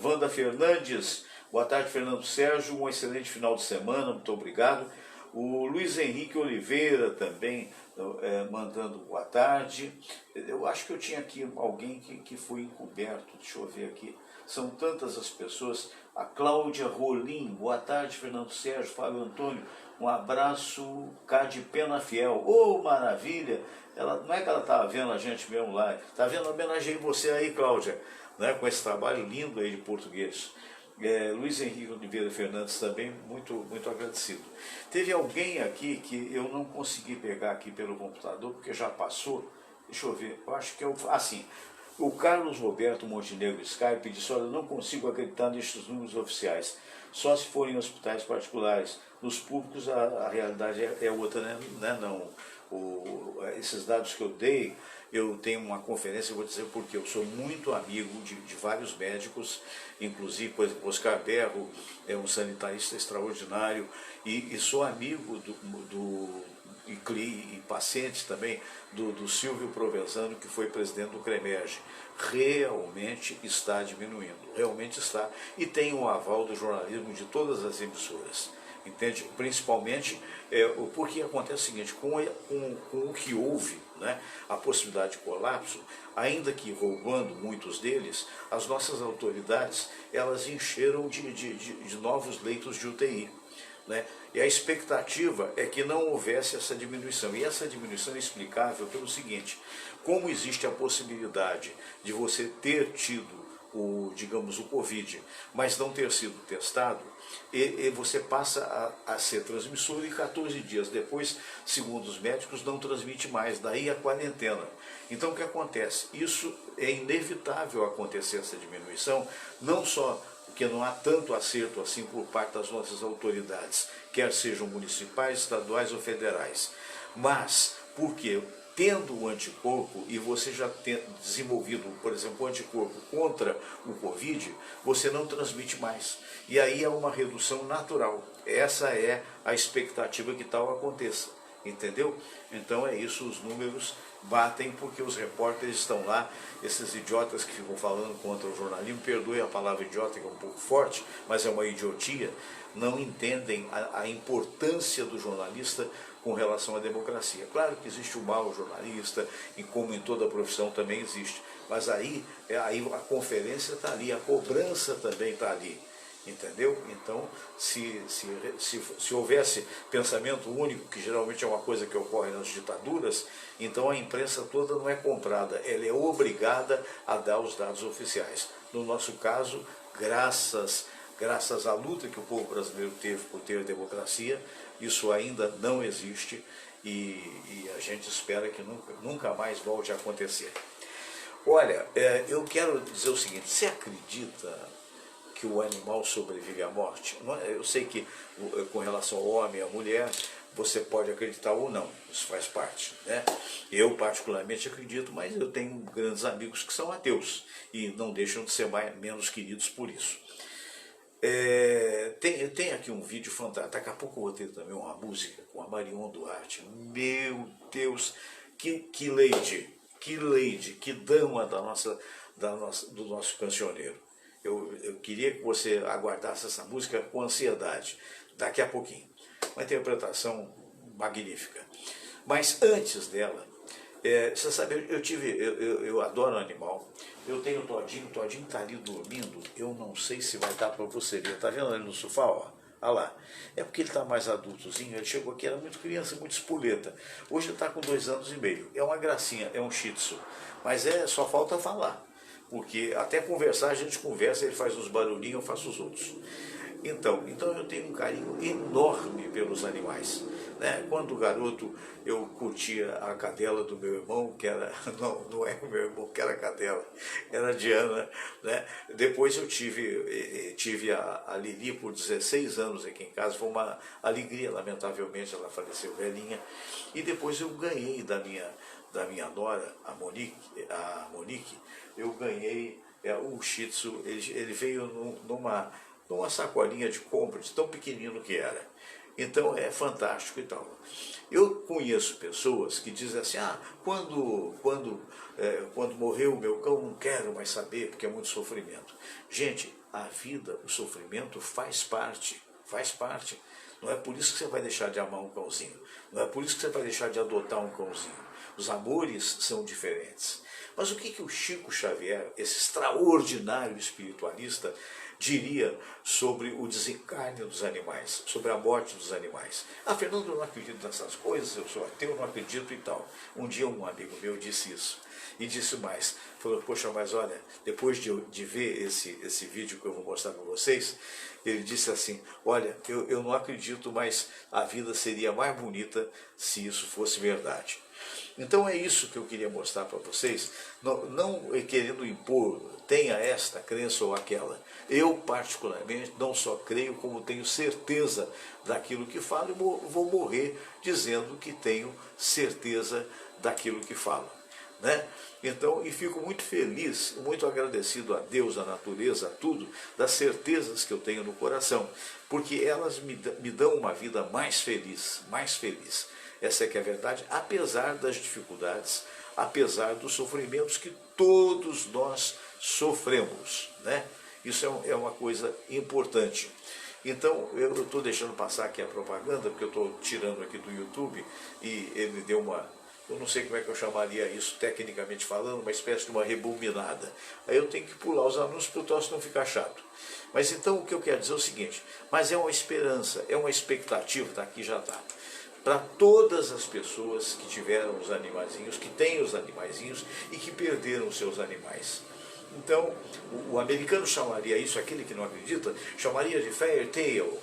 Wanda Fernandes, boa tarde Fernando Sérgio, um excelente final de semana, muito obrigado. O Luiz Henrique Oliveira também mandando boa tarde. Eu acho que eu tinha aqui alguém que foi encoberto, deixa eu ver aqui. São tantas as pessoas. A Cláudia Rolim, boa tarde Fernando Sérgio, Fábio Antônio, um abraço cá de Penafiel. Oh, maravilha! Não é que ela estava vendo a gente mesmo lá, está vendo, homenageei você aí, Cláudia, né, com esse trabalho lindo aí de português. Luiz Henrique Oliveira Fernandes também, muito, muito agradecido. Teve alguém aqui que eu não consegui pegar aqui pelo computador, porque já passou, deixa eu ver, eu acho que assim, o Carlos Roberto Montenegro Skype disse, olha, eu não consigo acreditar nestes números oficiais, só se forem hospitais particulares, nos públicos a realidade é outra, né? Não, esses dados que eu dei, eu tenho uma conferência, eu vou dizer porque eu sou muito amigo de vários médicos, inclusive, por exemplo, Oscar Berro é um sanitarista extraordinário, e sou amigo e paciente também do Silvio Provenzano, que foi presidente do CREMERGE. Realmente está diminuindo, realmente está, e tem o aval do jornalismo de todas as emissoras. Entende? Principalmente porque acontece o seguinte, com o que houve, né, a possibilidade de colapso, ainda que roubando muitos deles, as nossas autoridades elas encheram de novos leitos de UTI. Né? E a expectativa é que não houvesse essa diminuição. E essa diminuição é explicável pelo seguinte, como existe a possibilidade de você ter tido o Covid, mas não ter sido testado, e você passa a ser transmissor e 14 dias depois, segundo os médicos, não transmite mais, daí a quarentena. Então o que acontece? Isso é inevitável acontecer, essa diminuição, não só porque não há tanto acerto assim por parte das nossas autoridades, quer sejam municipais, estaduais ou federais. Mas, porque tendo o anticorpo e você já tem desenvolvido, por exemplo, o anticorpo contra o Covid, você não transmite mais. E aí é uma redução natural. Essa é a expectativa que tal aconteça. Entendeu? Então é isso, os números batem porque os repórteres estão lá, esses idiotas que ficam falando contra o jornalismo, perdoe a palavra idiota que é um pouco forte, mas é uma idiotia, não entendem a importância do jornalista com relação à democracia. Claro que existe o mau jornalista, e como em toda profissão também existe, mas aí a conferência está ali, a cobrança também está ali. Entendeu? Então, se houvesse pensamento único, que geralmente é uma coisa que ocorre nas ditaduras, então a imprensa toda não é comprada, ela é obrigada a dar os dados oficiais. No nosso caso, graças à luta que o povo brasileiro teve por ter democracia, isso ainda não existe e a gente espera que nunca mais volte a acontecer. Olha, eu quero dizer o seguinte, você acredita que o animal sobrevive à morte? Eu sei que com relação ao homem e à mulher, você pode acreditar ou não, isso faz parte, né? Eu particularmente acredito, mas eu tenho grandes amigos que são ateus e não deixam de ser menos queridos por isso. Tem aqui um vídeo fantástico, daqui a pouco eu vou ter também uma música com a Marion Duarte. Meu Deus, que lady, que dama do nosso cancioneiro. Eu queria que você aguardasse essa música com ansiedade, daqui a pouquinho. Uma interpretação magnífica. Mas antes dela, você sabe, eu adoro animal. Eu tenho o Todinho está ali dormindo, eu não sei se vai dar para você ver. Está vendo ali no sofá, ó? Olha lá. É porque ele está mais adultozinho, ele chegou aqui, era muito criança, muito espoleta. Hoje ele está com 2 anos e meio. É uma gracinha, é um shih tzu. Mas só falta falar. Porque até conversar, a gente conversa, ele faz uns barulhinhos, eu faço os outros. Então eu tenho um carinho enorme pelos animais. Né? Quando garoto, eu curtia a cadela do meu irmão, que era, não é o meu irmão que era a cadela, era a Diana. Né? Depois eu tive a Lili por 16 anos aqui em casa, foi uma alegria, lamentavelmente ela faleceu velhinha. E depois eu ganhei da minha nora, a Monique, eu ganhei o Shih Tzu. Ele veio numa sacolinha de compra, de tão pequenino que era. Então é fantástico e tal. Eu conheço pessoas que dizem assim, quando morreu o meu cão, não quero mais saber, porque é muito sofrimento. Gente, a vida, o sofrimento faz parte. Não é por isso que você vai deixar de amar um cãozinho. Não é por isso que você vai deixar de adotar um cãozinho. Os amores são diferentes. Mas o que o Chico Xavier, esse extraordinário espiritualista, diria sobre o desencarne dos animais, sobre a morte dos animais? Fernando, eu não acredito nessas coisas, eu sou ateu, eu não acredito e tal. Um dia um amigo meu disse isso. E disse mais, falou, poxa, mas olha, depois de ver esse vídeo que eu vou mostrar para vocês, ele disse assim, olha, eu não acredito, mas a vida seria mais bonita se isso fosse verdade. Então é isso que eu queria mostrar para vocês, não querendo impor, tenha esta crença ou aquela. Eu, particularmente, não só creio, como tenho certeza daquilo que falo e vou morrer dizendo que tenho certeza daquilo que falo. Né? Então, e fico muito feliz, muito agradecido a Deus, a natureza, a tudo, das certezas que eu tenho no coração, porque elas me dão uma vida mais feliz, mais feliz. Essa é que é a verdade, apesar das dificuldades, apesar dos sofrimentos que todos nós sofremos, né? Isso é uma coisa importante. Então, eu estou deixando passar aqui a propaganda, porque eu estou tirando aqui do YouTube, e ele me deu eu não sei como é que eu chamaria isso, tecnicamente falando, uma espécie de uma rebobinada. Aí eu tenho que pular os anúncios para o troço não ficar chato. Mas então o que eu quero dizer é o seguinte, mas é uma esperança, é uma expectativa, tá aqui já está. Para todas as pessoas que tiveram os animaizinhos, que têm os animaizinhos e que perderam os seus animais. Então, o americano chamaria isso, aquele que não acredita, chamaria de fairy tale.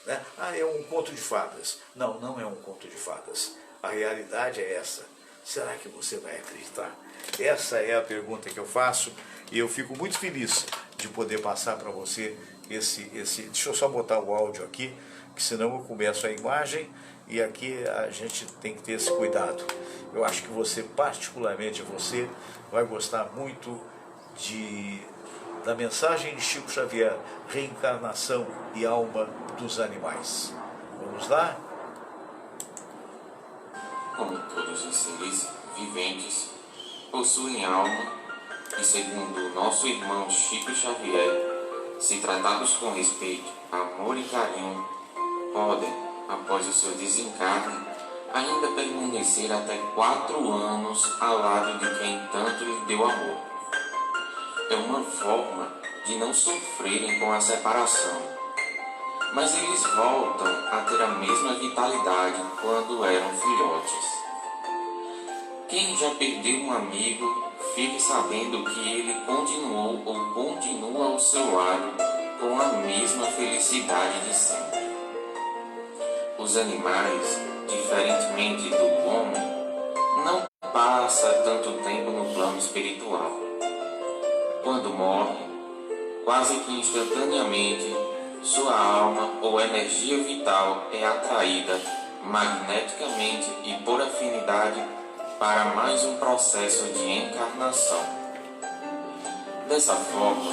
Né? É um conto de fadas. Não, não é um conto de fadas. A realidade é essa. Será que você vai acreditar? Essa é a pergunta que eu faço e eu fico muito feliz de poder passar para você esse... Deixa eu só botar o áudio aqui, que senão eu começo a imagem e aqui a gente tem que ter esse cuidado. Eu acho que você, particularmente você, vai gostar muito da mensagem de Chico Xavier, reencarnação e alma dos animais. Vamos lá? Como todos os seres viventes possuem alma, e segundo nosso irmão Chico Xavier, se tratados com respeito, amor e carinho, podem, após o seu desencarne, ainda permanecer até 4 anos ao lado de quem tanto lhe deu amor. É uma forma de não sofrerem com a separação, mas eles voltam a ter a mesma vitalidade quando eram filhotes. Quem já perdeu um amigo, fique sabendo que ele continuou ou continua ao seu lado com a mesma felicidade de sempre. Os animais, diferentemente do homem, não passam tanto tempo no plano espiritual. Quando morrem, quase que instantaneamente, sua alma ou energia vital é atraída magneticamente e por afinidade para mais um processo de encarnação. Dessa forma,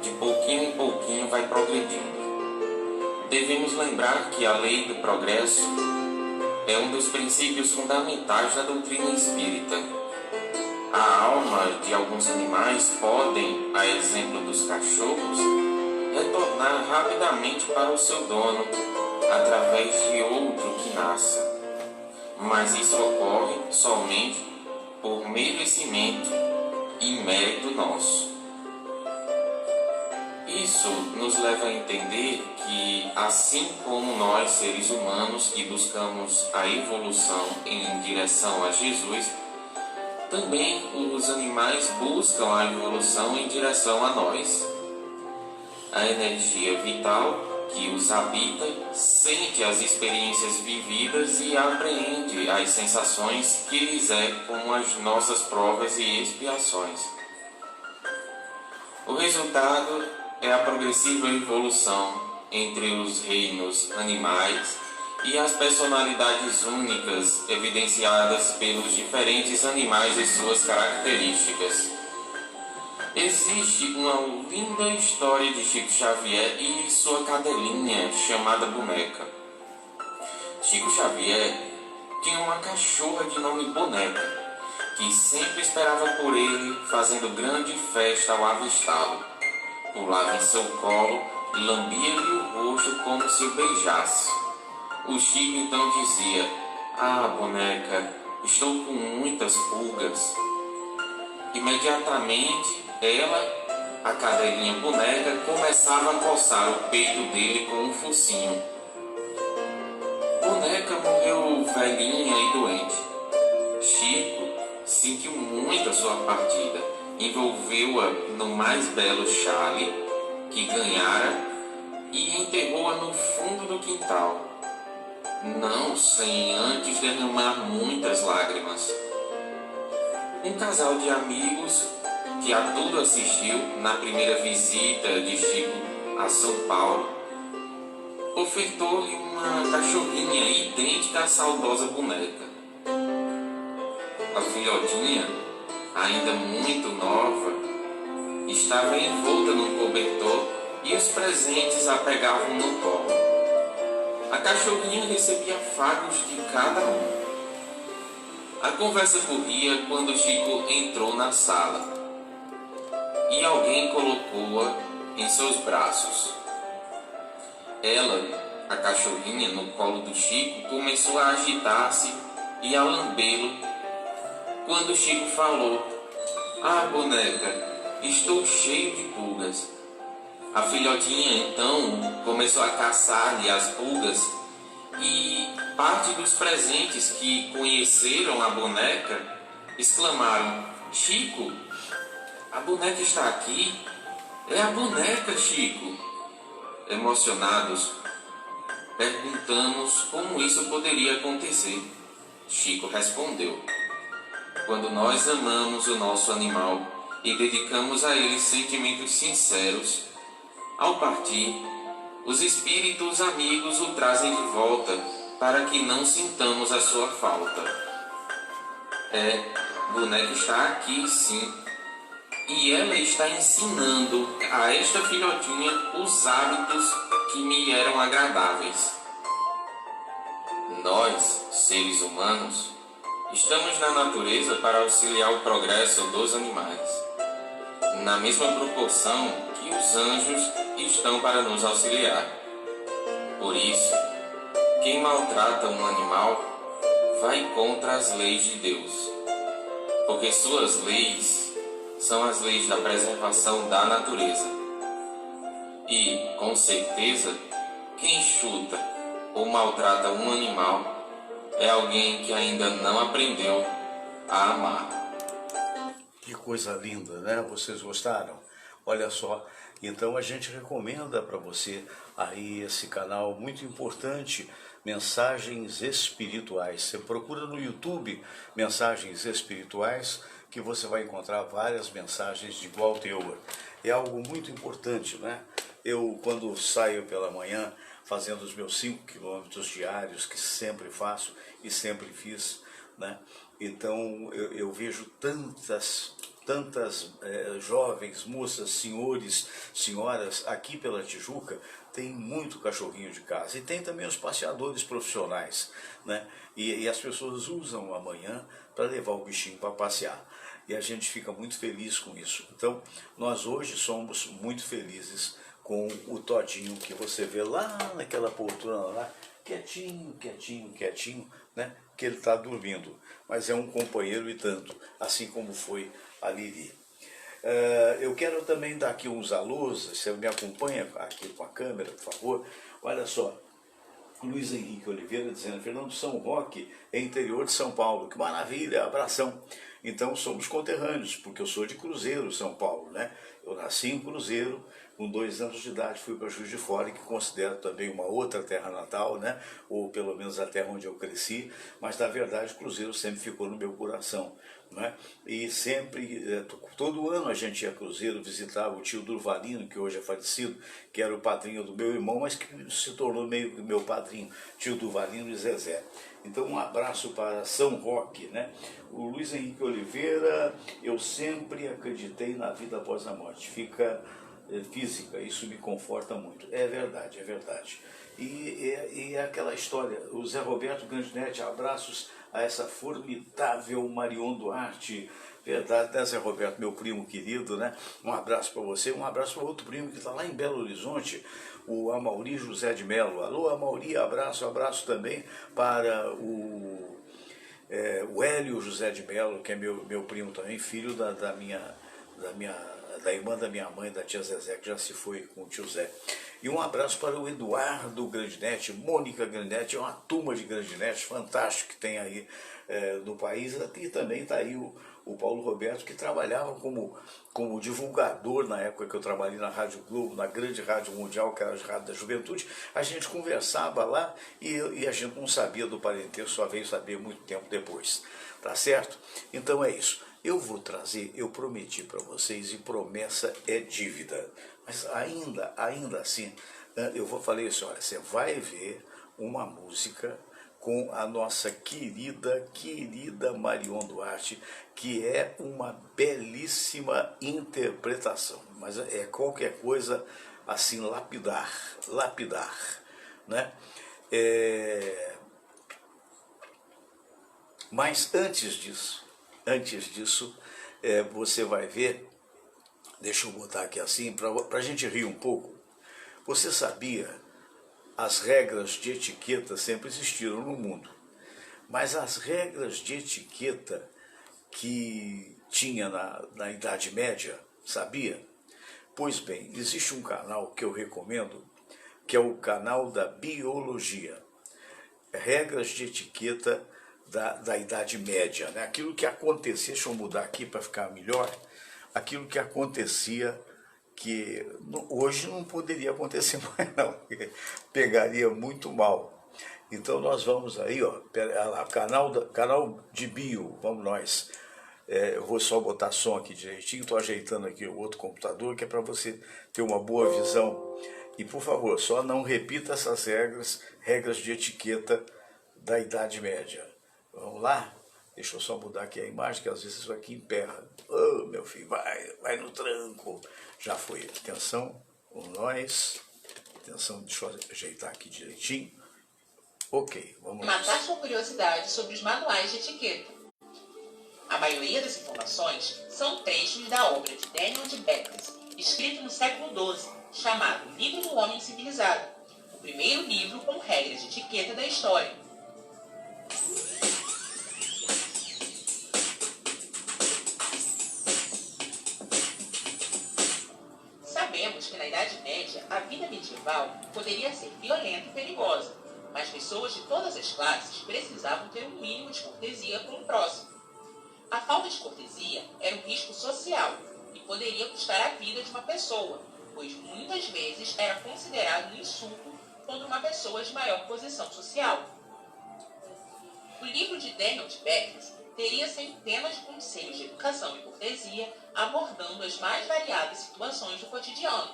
de pouquinho em pouquinho vai progredindo. Devemos lembrar que a lei do progresso é um dos princípios fundamentais da doutrina espírita. A alma de alguns animais podem, a exemplo dos cachorros, retornar rapidamente para o seu dono através de outro que nasça. Mas isso ocorre somente por merecimento e mérito nosso. Isso nos leva a entender que, assim como nós, seres humanos, que buscamos a evolução em direção a Jesus, também os animais buscam a evolução em direção a nós. A energia vital que os habita sente as experiências vividas e apreende as sensações que lhes é como as nossas provas e expiações. O resultado é a progressiva evolução entre os reinos animais e as personalidades únicas evidenciadas pelos diferentes animais e suas características. Existe uma linda história de Chico Xavier e sua cadelinha chamada Boneca. Chico Xavier tinha uma cachorra de nome Boneca, que sempre esperava por ele, fazendo grande festa ao avistá-lo. Pulava em seu colo e lambia-lhe o rosto como se o beijasse. O Chico então dizia: "Ah, Boneca, estou com muitas pulgas." Imediatamente, ela, a cadelinha Boneca, começava a coçar o peito dele com um focinho. Boneca morreu velhinha e doente. Chico sentiu muito a sua partida, envolveu-a no mais belo chale que ganhara e enterrou-a no fundo do quintal, não sem antes derramar muitas lágrimas. Um casal de amigos que a tudo assistiu na primeira visita de Chico a São Paulo ofertou-lhe uma cachorrinha idêntica à saudosa Boneca. A filhotinha, ainda muito nova, estava envolta num cobertor e os presentes a pegavam no colo. A cachorrinha recebia afagos de cada um. A conversa corria quando Chico entrou na sala e alguém colocou-a em seus braços. Ela, a cachorrinha, no colo do Chico, começou a agitar-se e a lambê-lo quando Chico falou: "Ah, Boneca, estou cheio de pulgas." A filhotinha então começou a caçar-lhe as pulgas e parte dos presentes que conheceram a Boneca exclamaram: "Chico, a Boneca está aqui? É a Boneca, Chico!" Emocionados, perguntamos como isso poderia acontecer. Chico respondeu: "Quando nós amamos o nosso animal e dedicamos a ele sentimentos sinceros, ao partir, os espíritos amigos o trazem de volta para que não sintamos a sua falta. Boneca está aqui sim, e ela está ensinando a esta filhotinha os hábitos que me eram agradáveis. Nós, seres humanos, estamos na natureza para auxiliar o progresso dos animais, na mesma proporção que os anjos estão para nos auxiliar. Por isso, quem maltrata um animal vai contra as leis de Deus, porque suas leis são as leis da preservação da natureza. E, com certeza, quem chuta ou maltrata um animal é alguém que ainda não aprendeu a amar. Que coisa linda, né? Vocês gostaram? Olha só, então a gente recomenda para você aí esse canal muito importante, Mensagens Espirituais. Você procura no YouTube Mensagens Espirituais, que você vai encontrar várias mensagens de igual teor. É algo muito importante, né? Eu, quando saio pela manhã, fazendo os meus 5 quilômetros diários, que sempre faço e sempre fiz, né? Então eu vejo tantas jovens, moças, senhores, senhoras aqui pela Tijuca. Tem muito cachorrinho de casa e tem também os passeadores profissionais, né? E as pessoas usam a manhã para levar o bichinho para passear. E a gente fica muito feliz com isso. Então, nós hoje somos muito felizes com o Todinho, que você vê lá naquela poltrona lá, quietinho, né? Que ele está dormindo. Mas é um companheiro e tanto, assim como foi a Lili. Eu quero também dar aqui uns alôs, você me acompanha aqui com a câmera, por favor. Olha só, Luiz Henrique Oliveira dizendo, Fernando, São Roque é interior de São Paulo, que maravilha, abração. Então somos conterrâneos, porque eu sou de Cruzeiro, São Paulo, né? Eu nasci em Cruzeiro, com 2 anos de idade fui para Juiz de Fora, que considero também uma outra terra natal, né? Ou pelo menos a terra onde eu cresci, mas na verdade Cruzeiro sempre ficou no meu coração, né? E sempre, todo ano a gente ia a Cruzeiro, visitava o tio Durvalino, que hoje é falecido, que era o padrinho do meu irmão, mas que se tornou meio que meu padrinho, tio Durvalino e Zezé. Então um abraço para São Roque, né? O Luiz Henrique Oliveira, eu sempre acreditei na vida após a morte, fica física, isso me conforta muito. É verdade, é verdade. E é aquela história, o Zé Roberto Grandinetti, abraços a essa formidável Marion Duarte, verdade, né, Zé Roberto, meu primo querido, né? Um abraço para você, um abraço para outro primo que está lá em Belo Horizonte, o Amauri José de Melo. Alô, Amauri, abraço também para o Hélio José de Melo, que é meu primo também, filho da irmã da minha mãe, da tia Zezé, que já se foi com o tio Zé. E um abraço para o Eduardo Grandinetti, Mônica Grandinetti, é uma turma de Grandinetti fantástico que tem aí no país. E também está aí o Paulo Roberto, que trabalhava como divulgador na época que eu trabalhei na Rádio Globo, na grande Rádio Mundial, que era a Rádio da Juventude. A gente conversava lá e a gente não sabia do parentesco, só veio saber muito tempo depois. Tá certo? Então é isso. Eu vou trazer, eu prometi para vocês, e promessa é dívida. Mas ainda assim, eu falei assim, olha, você vai ver uma música com a nossa querida Marion Duarte, que é uma belíssima interpretação. Mas é qualquer coisa assim, lapidar, né? Mas antes disso, você vai ver, deixa eu botar aqui assim, para a gente rir um pouco. Você sabia, as regras de etiqueta sempre existiram no mundo, mas as regras de etiqueta que tinha na Idade Média, sabia? Pois bem, existe um canal que eu recomendo, que é o canal da Biologia. Regras de etiqueta da Idade Média, né? Aquilo que acontecia, deixa eu mudar aqui para ficar melhor, aquilo que acontecia, que hoje não poderia acontecer mais não, porque pegaria muito mal. Então nós vamos aí, ó, canal de bio, vamos nós, eu vou só botar som aqui direitinho, estou ajeitando aqui o outro computador, que é para você ter uma boa visão. E, por favor, só não repita essas regras de etiqueta da Idade Média. Vamos lá? Deixa eu só mudar aqui a imagem, que às vezes isso aqui emperra. Oh, meu filho, vai no tranco. Já foi. Atenção, com nós. Atenção, deixa eu ajeitar aqui direitinho. Ok, vamos lá. Matar sua curiosidade sobre os manuais de etiqueta. A maioria das informações são trechos da obra de Daniel de Beckers, escrito no século XII, chamado Livro do Homem Civilizado, o primeiro livro com regras de etiqueta da história. Sabemos que na Idade Média a vida medieval poderia ser violenta e perigosa, mas pessoas de todas as classes precisavam ter um mínimo de cortesia com o próximo. A falta de cortesia era um risco social e poderia custar a vida de uma pessoa, pois muitas vezes era considerado um insulto contra uma pessoa de maior posição social. O livro de Daniel de Beckers teria centenas de conselhos de educação e cortesia, abordando as mais variadas situações do cotidiano.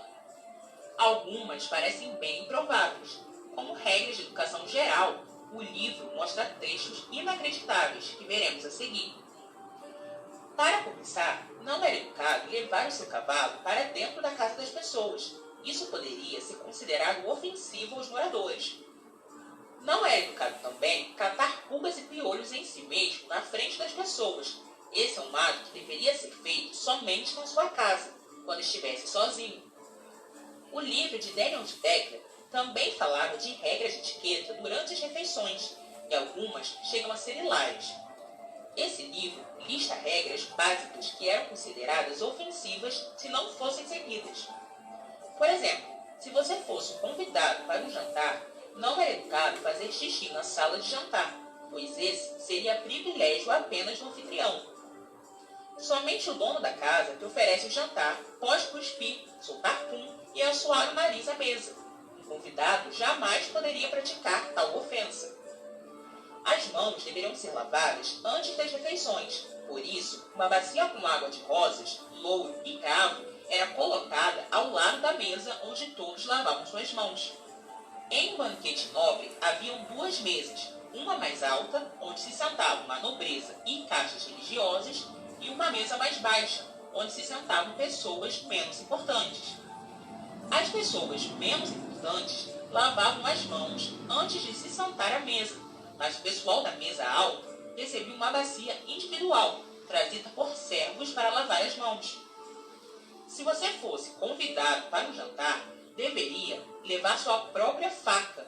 Algumas parecem bem improváveis. Como regras de educação geral, o livro mostra trechos inacreditáveis que veremos a seguir. Para começar, não era educado levar o seu cavalo para dentro da casa das pessoas. Isso poderia ser considerado ofensivo aos moradores. Não era educado também catar pulgas e piolhos em si mesmo na frente das pessoas. Esse é um ato que deveria ser feito somente na sua casa, quando estivesse sozinho. O livro de Daniel de Becker também falava de regras de etiqueta durante as refeições, e algumas chegam a ser hilárias. Esse livro lista regras básicas que eram consideradas ofensivas se não fossem seguidas. Por exemplo, se você fosse convidado para um jantar, não era educado fazer xixi na sala de jantar, pois esse seria privilégio apenas do anfitrião. Somente o dono da casa que oferece o jantar pode cuspir, soltar pum e assoar o nariz à mesa. O convidado jamais poderia praticar tal ofensa. As mãos deveriam ser lavadas antes das refeições. Por isso, uma bacia com água de rosas, louro e cravo era colocada ao lado da mesa onde todos lavavam suas mãos. Em um banquete nobre, haviam duas mesas, uma mais alta, onde se sentavam a nobreza e castas religiosas, e uma mesa mais baixa, onde se sentavam pessoas menos importantes. As pessoas menos importantes lavavam as mãos antes de se sentar à mesa, mas o pessoal da mesa alta recebia uma bacia individual, trazida por servos para lavar as mãos. Se você fosse convidado para um jantar, deveria levar sua própria faca.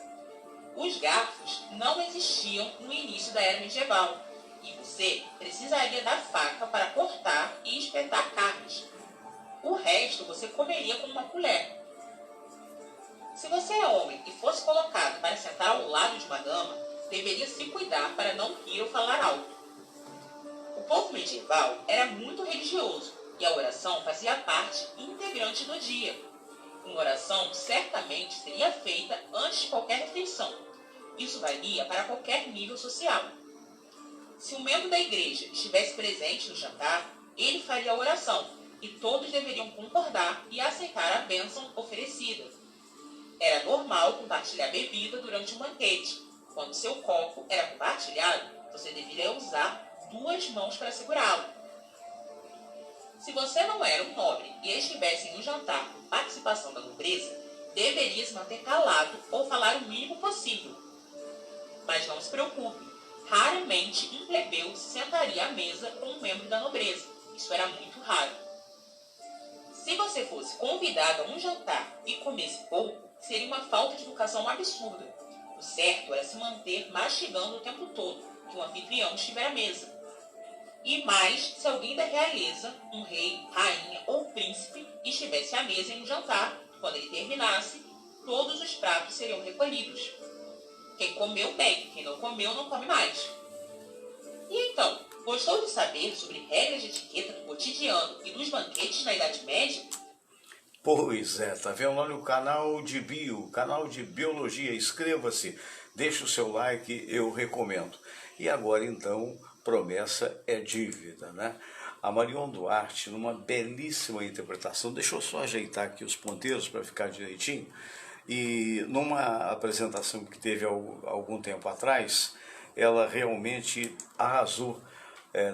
Os garfos não existiam no início da era medieval, e você precisaria da faca para cortar e espetar carnes. O resto você comeria com uma colher. Se você é homem e fosse colocado para sentar ao lado de uma dama, deveria se cuidar para não rir ou falar alto. O povo medieval era muito religioso e a oração fazia parte integrante do dia. Uma oração certamente seria feita antes de qualquer refeição. Isso valia para qualquer nível social. Se um membro da igreja estivesse presente no jantar, ele faria a oração e todos deveriam concordar e aceitar a bênção oferecida. Era normal compartilhar bebida durante um banquete. Quando seu copo era compartilhado, você deveria usar 2 mãos para segurá-lo. Se você não era um nobre e estivesse em um jantar com participação da nobreza, deveria se manter calado ou falar o mínimo possível. Mas não se preocupe, raramente um plebeu se sentaria à mesa com um membro da nobreza. Isso era muito raro. Se você fosse convidado a um jantar e comesse pouco, seria uma falta de educação absurda. O certo era se manter mastigando o tempo todo que o anfitrião estiver à mesa. E mais se alguém da realeza, um rei, rainha ou príncipe, estivesse à mesa em um jantar. Quando ele terminasse, todos os pratos seriam recolhidos. Quem comeu, bem. Quem não comeu, não come mais. E então, gostou de saber sobre regras de etiqueta do cotidiano e dos banquetes na Idade Média? Pois é, tá vendo? Olha o canal de Bio, canal de Biologia. Inscreva-se, deixe o seu like, eu recomendo. E agora, então, promessa é dívida, né? A Marion Duarte, numa belíssima interpretação, deixa eu só ajeitar aqui os ponteiros para ficar direitinho, e numa apresentação que teve algum tempo atrás, ela realmente arrasou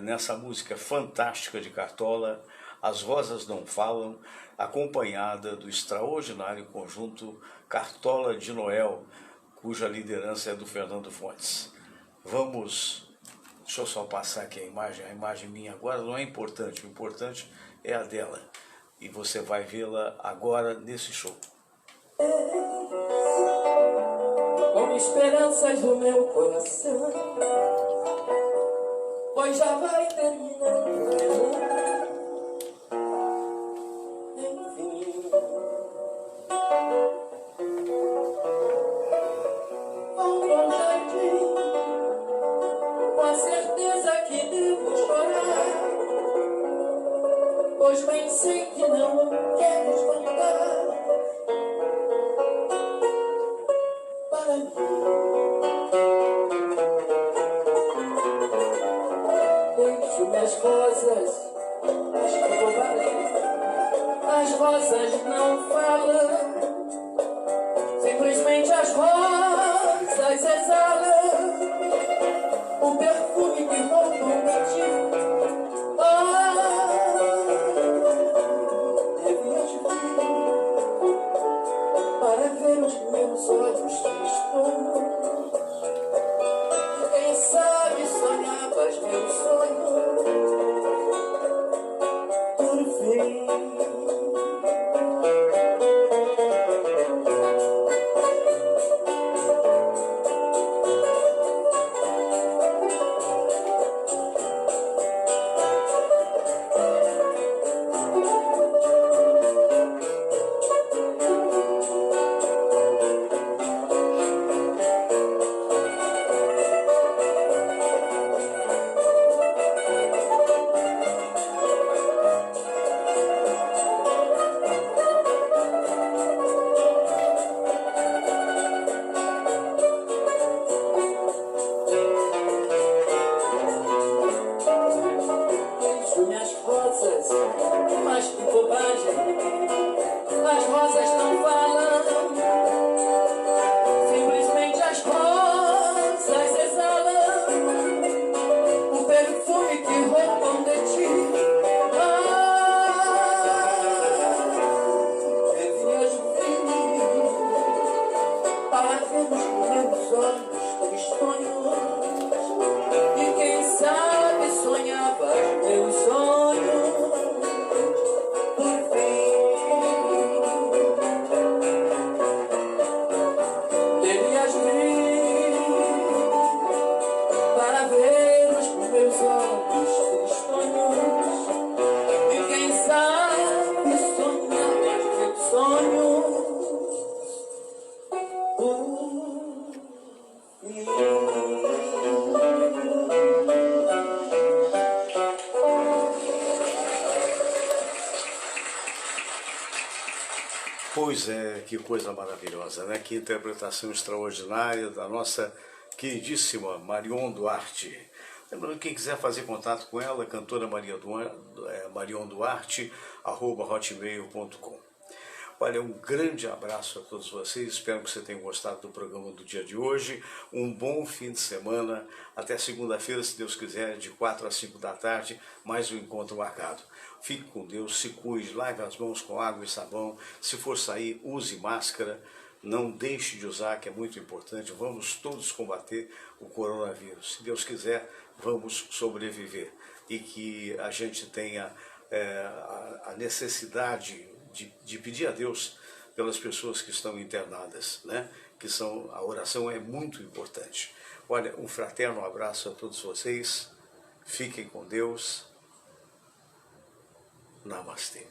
nessa música fantástica de Cartola, As Rosas Não Falam, acompanhada do extraordinário conjunto Cartola de Noel, cuja liderança é do Fernando Fontes. Deixa eu só passar aqui a imagem minha agora não é importante, o importante é a dela, e você vai vê-la agora nesse show. Com esperanças no meu coração, pois já vai terminando. Enfim, vou pro jardim, com a certeza que devo chorar, pois bem sei que não queres voltar para mim. Deixo-me as rosas, mas que bobagem, as rosas não falam, simplesmente as rosas exalam o perfume que roubam de ti. Devias vir para ver os meus olhos tristonhos. Quem sabe sonhavas meu sonho por fim. Mas que bobagem, as rosas não falam, simplesmente as rosas exalam o perfume que roubam de ti. Devias vir para ver os meus olhos tristonhos, e quem sabe sonhavas meu sonho. Pois é, que coisa maravilhosa, né? Que interpretação extraordinária da nossa queridíssima Marion Duarte. Lembrando que quem quiser fazer contato com ela, cantora Marion Duarte, @hotmail.com. Olha, um grande abraço a todos vocês, espero que você tenham gostado do programa do dia de hoje, um bom fim de semana, até segunda-feira, se Deus quiser, de 4 às 5 da tarde, mais um encontro marcado. Fique com Deus, se cuide, lave as mãos com água e sabão, se for sair, use máscara, não deixe de usar, que é muito importante, vamos todos combater o coronavírus. Se Deus quiser, vamos sobreviver e que a gente tenha a necessidade de pedir a Deus pelas pessoas que estão internadas, né? A oração é muito importante. Olha, um fraterno abraço a todos vocês, fiquem com Deus, namastê.